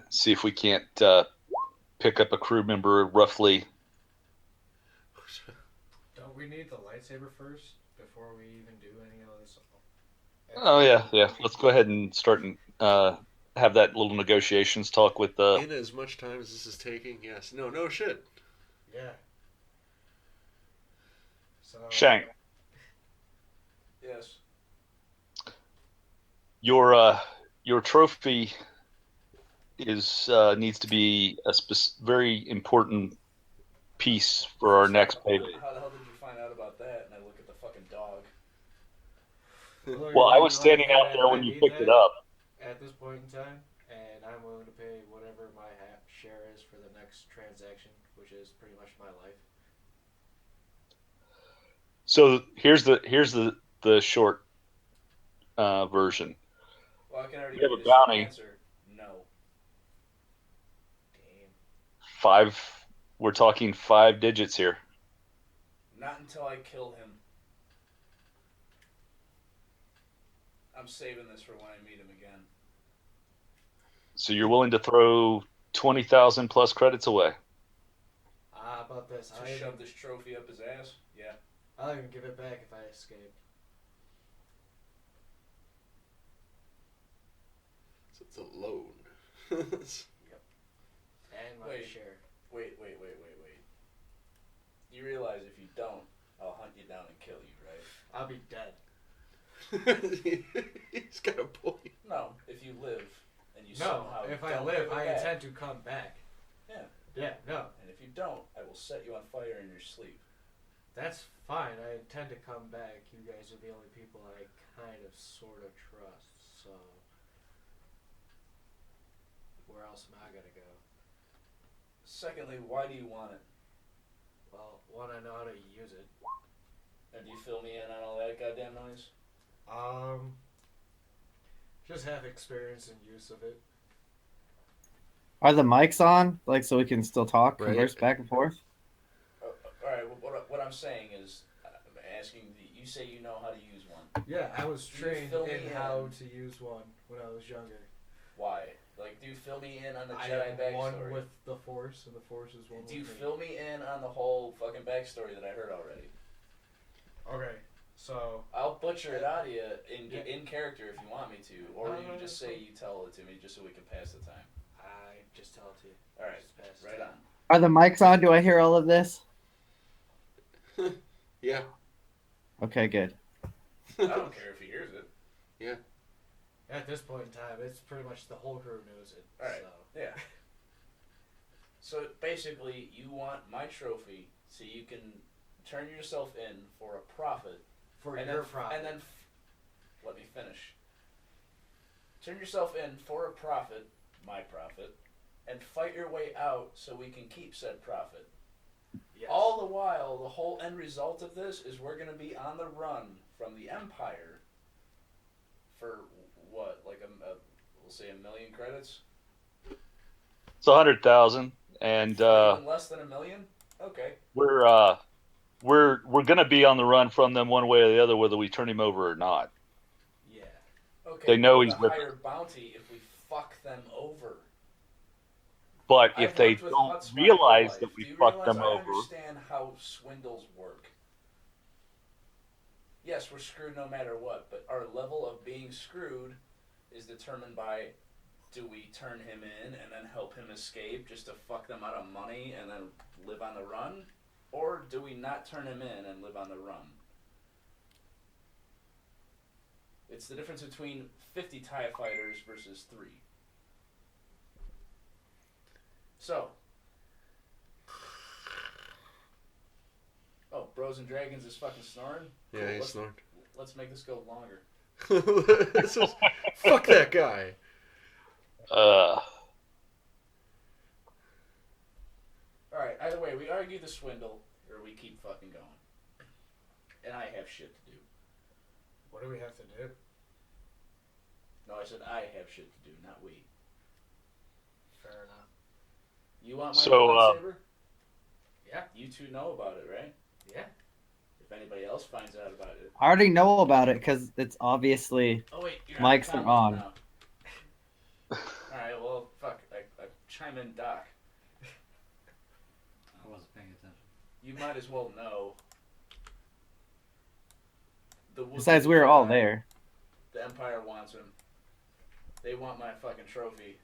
See if we can't pick up a crew member roughly. Don't we need the lightsaber first before we even do any of this? Oh yeah. Let's go ahead and start and have that little negotiations talk with In as much time as this is taking, yes. No shit. Yeah. So Shank. Yes. Your trophy is needs to be a very important piece for our next payday. How the hell did you find out about that? And I look at the fucking dog. Well, I was standing out there when you picked it up. at this point in time, and I'm willing to pay whatever my share is for the next transaction, which is pretty much my life. So here's the short version. Well, I can already We have give a you the short bounty. answer. No. Damn. 5. We're talking 5 digits here. Not until I kill him. I'm saving this for when I meet him again. So you're willing to throw 20,000 plus credits away? How about this? To shove this trophy up his ass? Yeah. I'll even give it back if I escape. So it's a loan. And my Wait. share. Wait. You realize if you don't, I'll hunt you down and kill you, right? I'll be dead. He's got a point. No, if you live and you No, somehow if I don't live, give it I back. intend to come back. Yeah. Yeah, no, And if you don't, I will set you on fire in your sleep. that's fine. I intend to come back. You guys are the only people I kind of, sort of trust, so. Where else am I gonna go? Secondly, why do you want it? Well, one, I know how to use it. And do you fill me in on all that goddamn noise? Just have experience and use of it. Are the mics on? Like, so we can still talk, Right. converse back and forth? Alright, what I'm saying is, I'm asking, you say you know how to use one. Yeah, I was Do you trained fill me in in? how to use one when I was younger. Why? Like, do you fill me in on the I Jedi am one backstory? with the Force, and the Force is one Do you with me. fill me in on the whole fucking backstory that I heard already? Okay, so I'll butcher it out of you Yeah. in character if you want me to, or No, you no, can just that's say you tell it to me just so we can pass the time. I just tell it to you. Alright, Just pass it right to on. Are the mics on? Do I hear all of this? Yeah. Okay, good. I don't care if he hears it. Yeah. At this point in time, it's pretty much the whole crew knows it. Alright. So. Yeah. So basically, you want my trophy so you can turn yourself in for a profit. For and your then, profit. And then, let me finish. Turn yourself in for a profit, my profit, and fight your way out so we can keep said profit. Yes. All the while, the whole end result of this is we're going to be on the run from the Empire for what, like we'll say 1 million credits? It's 100,000, and Even less than 1 million? Okay. we're gonna be on the run from them one way or the other, whether we turn him over or not. Yeah. Okay. They know with he's a with higher bounty if we fuck them over. But if I've they worked with don't Huts my whole realize life. that we Do you fucked realize them I over, understand how swindles work. Yes, we're screwed no matter what, but our level of being screwed is determined by, do we turn him in and then help him escape just to fuck them out of money and then live on the run? Or do we not turn him in and live on the run? It's the difference between 50 TIE fighters versus 3. So. Oh, Bros and Dragons is fucking snoring? Yeah, he's let's, snoring. let's make this go longer. Fuck that guy. Alright, either way, we argue the swindle, or we keep fucking going. And I have shit to do. What do we have to do? No, I said I have shit to do, not we. Fair enough. You want my So, lightsaber? Yeah. You two know about it, right? Yeah. If anybody else finds out about it. I already know about it because it's obviously Oh wait, you're mics on are the on. now. Alright, well, fuck. I chime in, Doc. I wasn't paying attention. You might as well know. Besides, we were all there. The Empire wants him. They want my fucking trophy,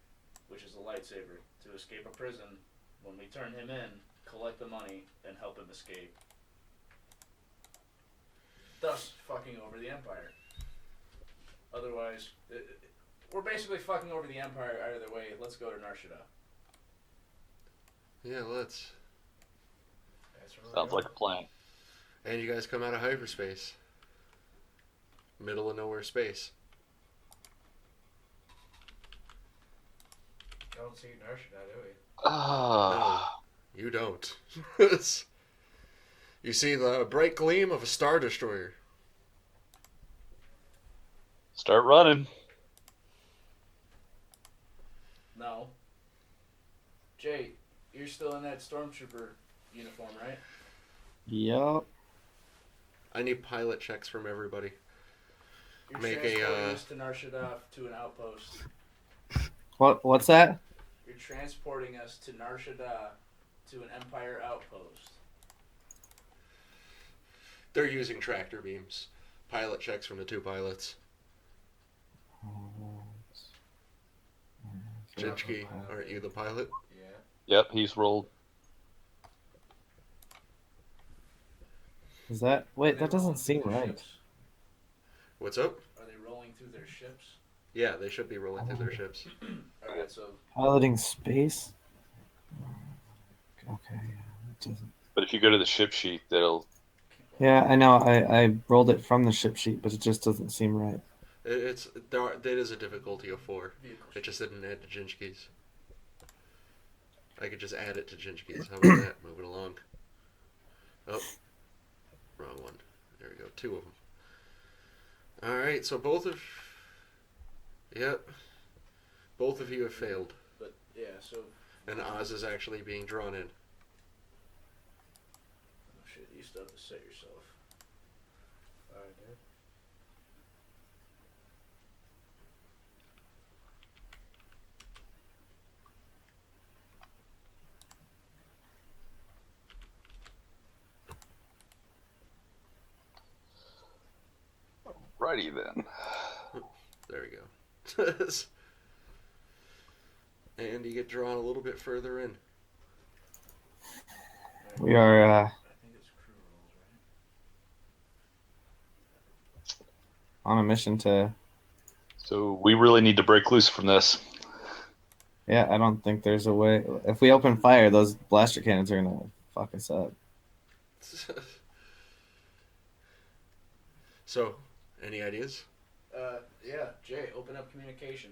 which is a lightsaber, to escape a prison. When we turn him in, collect the money, and help him escape. Thus, fucking over the Empire. Otherwise, we're basically fucking over the Empire either way. Let's go to Nar Shaddaa. Yeah, let's. That's where we're Sounds going. like a plan. And you guys come out of hyperspace. Middle of nowhere space. Don't see Nar Shaddaa, do we? Ah, You don't. You see the bright gleam of a Star Destroyer. start running. No. Jay, you're still in that Stormtrooper uniform, right? Yup. I need pilot checks from everybody. You're Make transporting a, us to Nar Shaddaa to an outpost. What's that? You're transporting us to Nar Shaddaa to an Empire outpost. They're using tractor beams. Pilot checks from the 2 pilots. Jinchki, aren't you the pilot? Yeah. Yep, he's rolled. Is that? Are Wait, they that doesn't rolling through seem their right. ships? What's up? Are they rolling through their ships? Yeah, they should be rolling through their ships. Alright, so Piloting space. Okay. It doesn't. But if you go to the ship sheet, that'll. Yeah, I know. I rolled it from the ship sheet, but it just doesn't seem right. It is a difficulty of 4. vehicles. It just didn't add to Jinchki's. I could just add it to Jinchki's. How about that? Moving along. Oh, wrong one. There we go. 2 of them. All right. So Yep. Both of you have failed, But yeah, so and Oz is actually being drawn in. oh shit, you still have to set yourself. Alright, dude. Righty then. There we go. And you get drawn a little bit further in. We are. I think it's crew rolls, right? On a mission to. So we really need to break loose from this. Yeah, I don't think there's a way. If we open fire, those blaster cannons are gonna fuck us up. So, any ideas? Yeah, Jay, open up communication.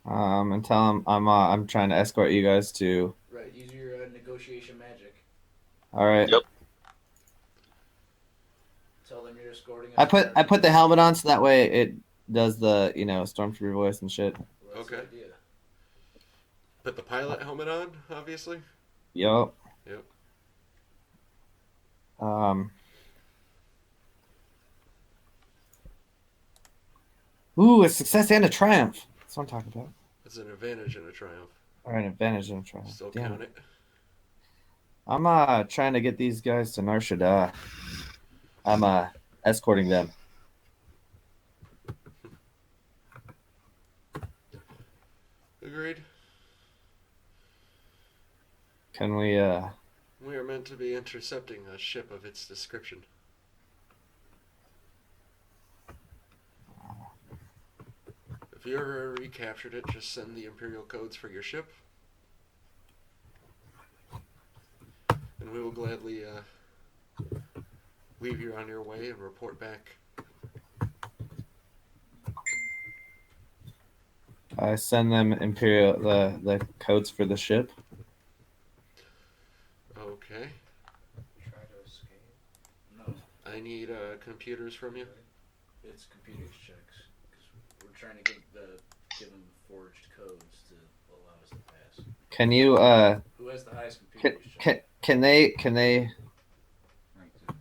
And tell them I'm trying to escort you guys to. Right, use your negotiation magic. All right. Yep. Tell them you're escorting us. I put the helmet on so that way it does the stormtrooper voice and shit. Well, that's the Okay. idea. Put the pilot helmet on, obviously. Yup. Yep. Ooh, a success and a triumph. That's what I'm talking about. It's an advantage and a triumph. Or an advantage and a triumph. Still Damn count it. it. I'm trying to get these guys to Nar Shaddaa. I'm escorting them. Agreed. Can we We are meant to be intercepting a ship of its description. If you ever recaptured it, just send the Imperial codes for your ship. And we will gladly leave you on your way and report back. I send them Imperial the codes for the ship. Okay. Try to escape. No, I need computers from you. it's computers checks. Because we're trying to give them forged codes to allow us to pass. Can you Who has the highest computers check? can they Right to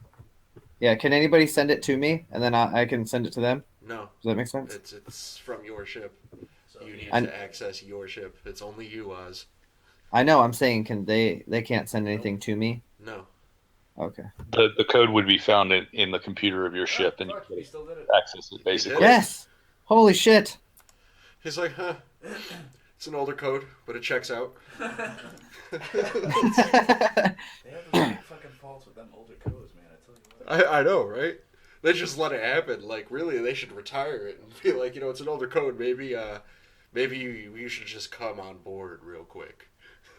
yeah, can anybody send it to me and then I can send it to them? No, Does that make sense? it's from your ship. So You need I- to access your ship. It's only you, Oz. I know, I'm saying can they can't send anything to me? No. Okay. The code would be found in the computer of your ship, and you fuck, could he still did it. access it basically. did it. Yes. Holy shit. He's like, huh. It's an older code, but it checks out. They have those big fucking faults with them older codes, man. I tell you what. I know, right? They just let it happen. Like, really, they should retire it and be like, it's an older code. Maybe you should just come on board real quick.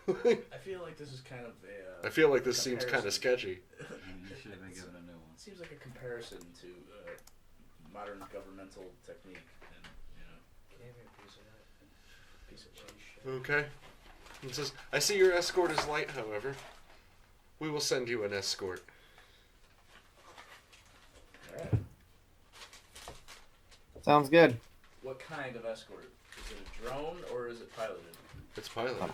I feel like this is kind of a. I feel like this seems kind of sketchy. you should have been given a new one. It seems like a comparison to modern governmental technique, and Can't be a piece of that. piece of shit. Okay. It says, I see your escort is light, however. We will send you an escort. All right. Sounds good. What kind of escort? Is it a drone or is it piloted? It's piloted. Alright.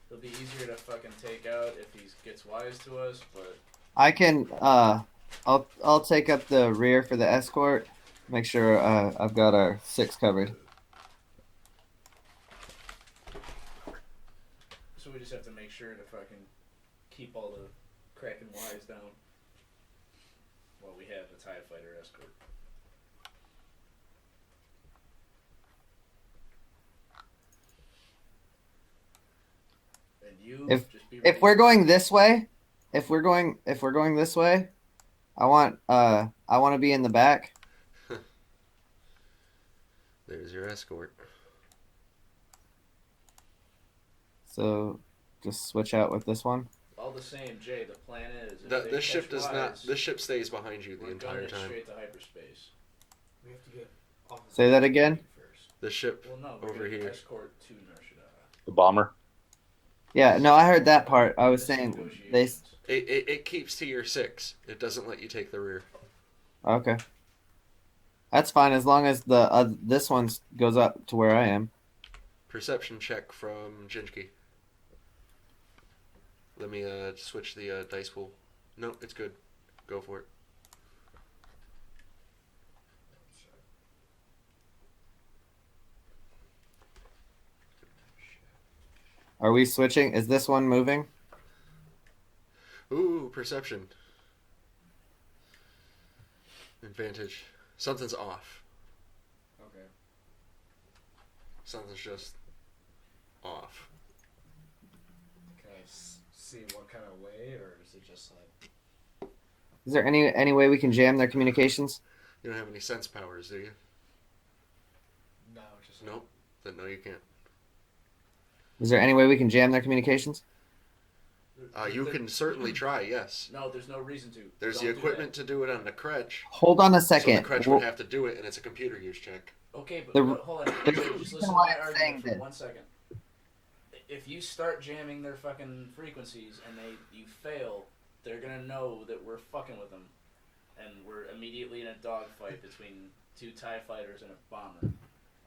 It'll be easier to fucking take out if he gets wise to us, but I can I'll take up the rear for the escort. Make sure I've got our 6 covered. so we just have to make sure to fucking keep all the Kraken wives down while we have the TIE fighter escort. And you just be ready. If we're going this way, if we're going this way, I want to be in the back. There's your escort. So just switch out with this one. All the same, Jay, the plan is if The, they this ship catch does wise, not. This ship stays behind you the we're entire gunning it time. straight to hyperspace. We have to get off. Say that again? First. The ship Well, no, we're over gonna here. escort to Narshada. The bomber. Yeah, no, I heard that part. I was This is saying they negotiations. It keeps to your 6. It doesn't let you take the rear. okay. That's fine as long as the this one goes up to where I am. Perception check from Jinjki. Let me switch the dice pool. No, it's good. Go for it. Are we switching? Is this one moving? Ooh, perception. Advantage. Something's off. Okay. Something's just off. Can I see what kind of way, or is it just like? Is there any way we can jam their communications? You don't have any sense powers, do you? No, just. Nope. Then no, you can't. Is there any way we can jam their communications? You can certainly try, yes. No, there's no reason to. There's Don't the do equipment to do it on the Kretch. Hold on a So the second. Kretch would have to do it, and it's a computer use check. that. Okay, but, The- hold on. the Jay, reason just listen to why my I'm argument saying for that- 1 second. If you start jamming their fucking frequencies and you fail, they're gonna know that we're fucking with them, and we're immediately in a dogfight between 2 TIE fighters and a bomber.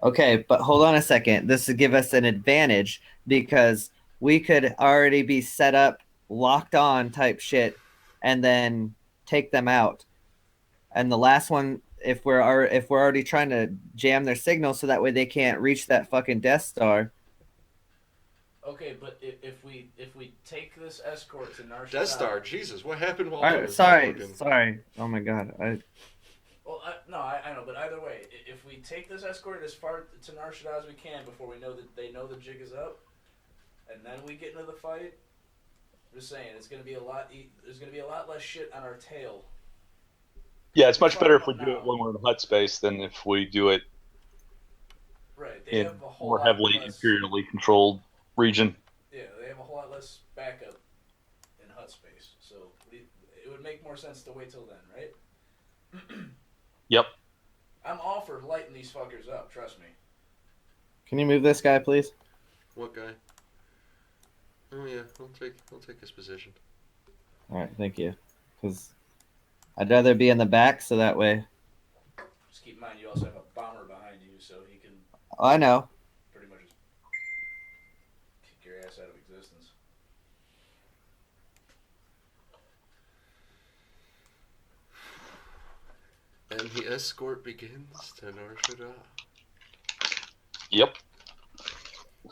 Okay, but hold on a second. This would give us an advantage because we could already be set up, locked on type shit, and then take them out. And the last one, if we're already trying to jam their signal so that way they can't reach that fucking Death Star. Okay, but if we take this escort to Narshada, Death Star, Jesus, what happened while All I right, was not sorry. working? Oh my god. Well, I know, but either way, if we take this escort as far to Narshada as we can before we know that they know the jig is up, and then we get into the fight. I'm just saying, it's gonna be a lot. There's gonna be a lot less shit on our tail. Yeah, it's much Fuck better them if we up do it now. when we're in hut space than if we do it Right. They in have a whole more lot heavily less. imperially controlled region. Yeah, they have a whole lot less backup in hut space, so it would make more sense to wait till then, right? Yep. I'm all for lighting these fuckers up. Trust me. Can you move this guy, please? What guy? Oh yeah, I'll take his position. All right, thank you. Because I'd rather be in the back, so that way. Just keep in mind, you also have a bomber behind you, so he can Oh, I know. pretty much just kick your ass out of existence. And the escort begins to Nar Shaddaa. Yep.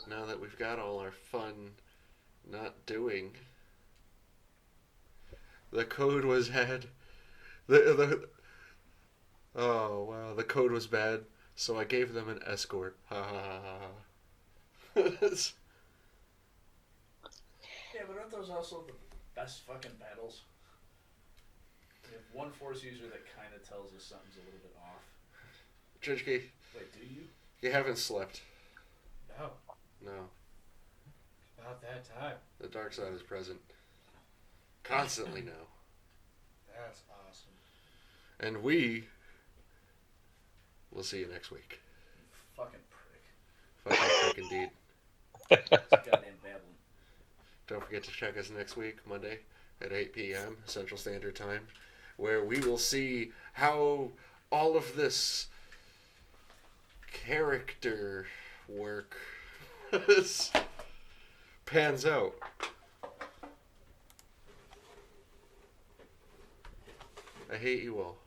Now that we've got all our fun not doing, the code was had. The oh wow, the code was bad, so I gave them an escort. Ha ha ha ha. Yeah, but aren't those also the best fucking battles? We have one force user that kind of tells us something's a little bit off. Judge K, Wait, do you? you haven't slept. No, No, about that time. the dark side is present. Constantly now. That's awesome. And we will see you next week. You fucking prick. Fucking prick indeed. It's goddamn babbling. Don't forget to check us next week, Monday, at 8 p.m. Central Standard Time, where we will see how all of this character work pans out. I hate you all.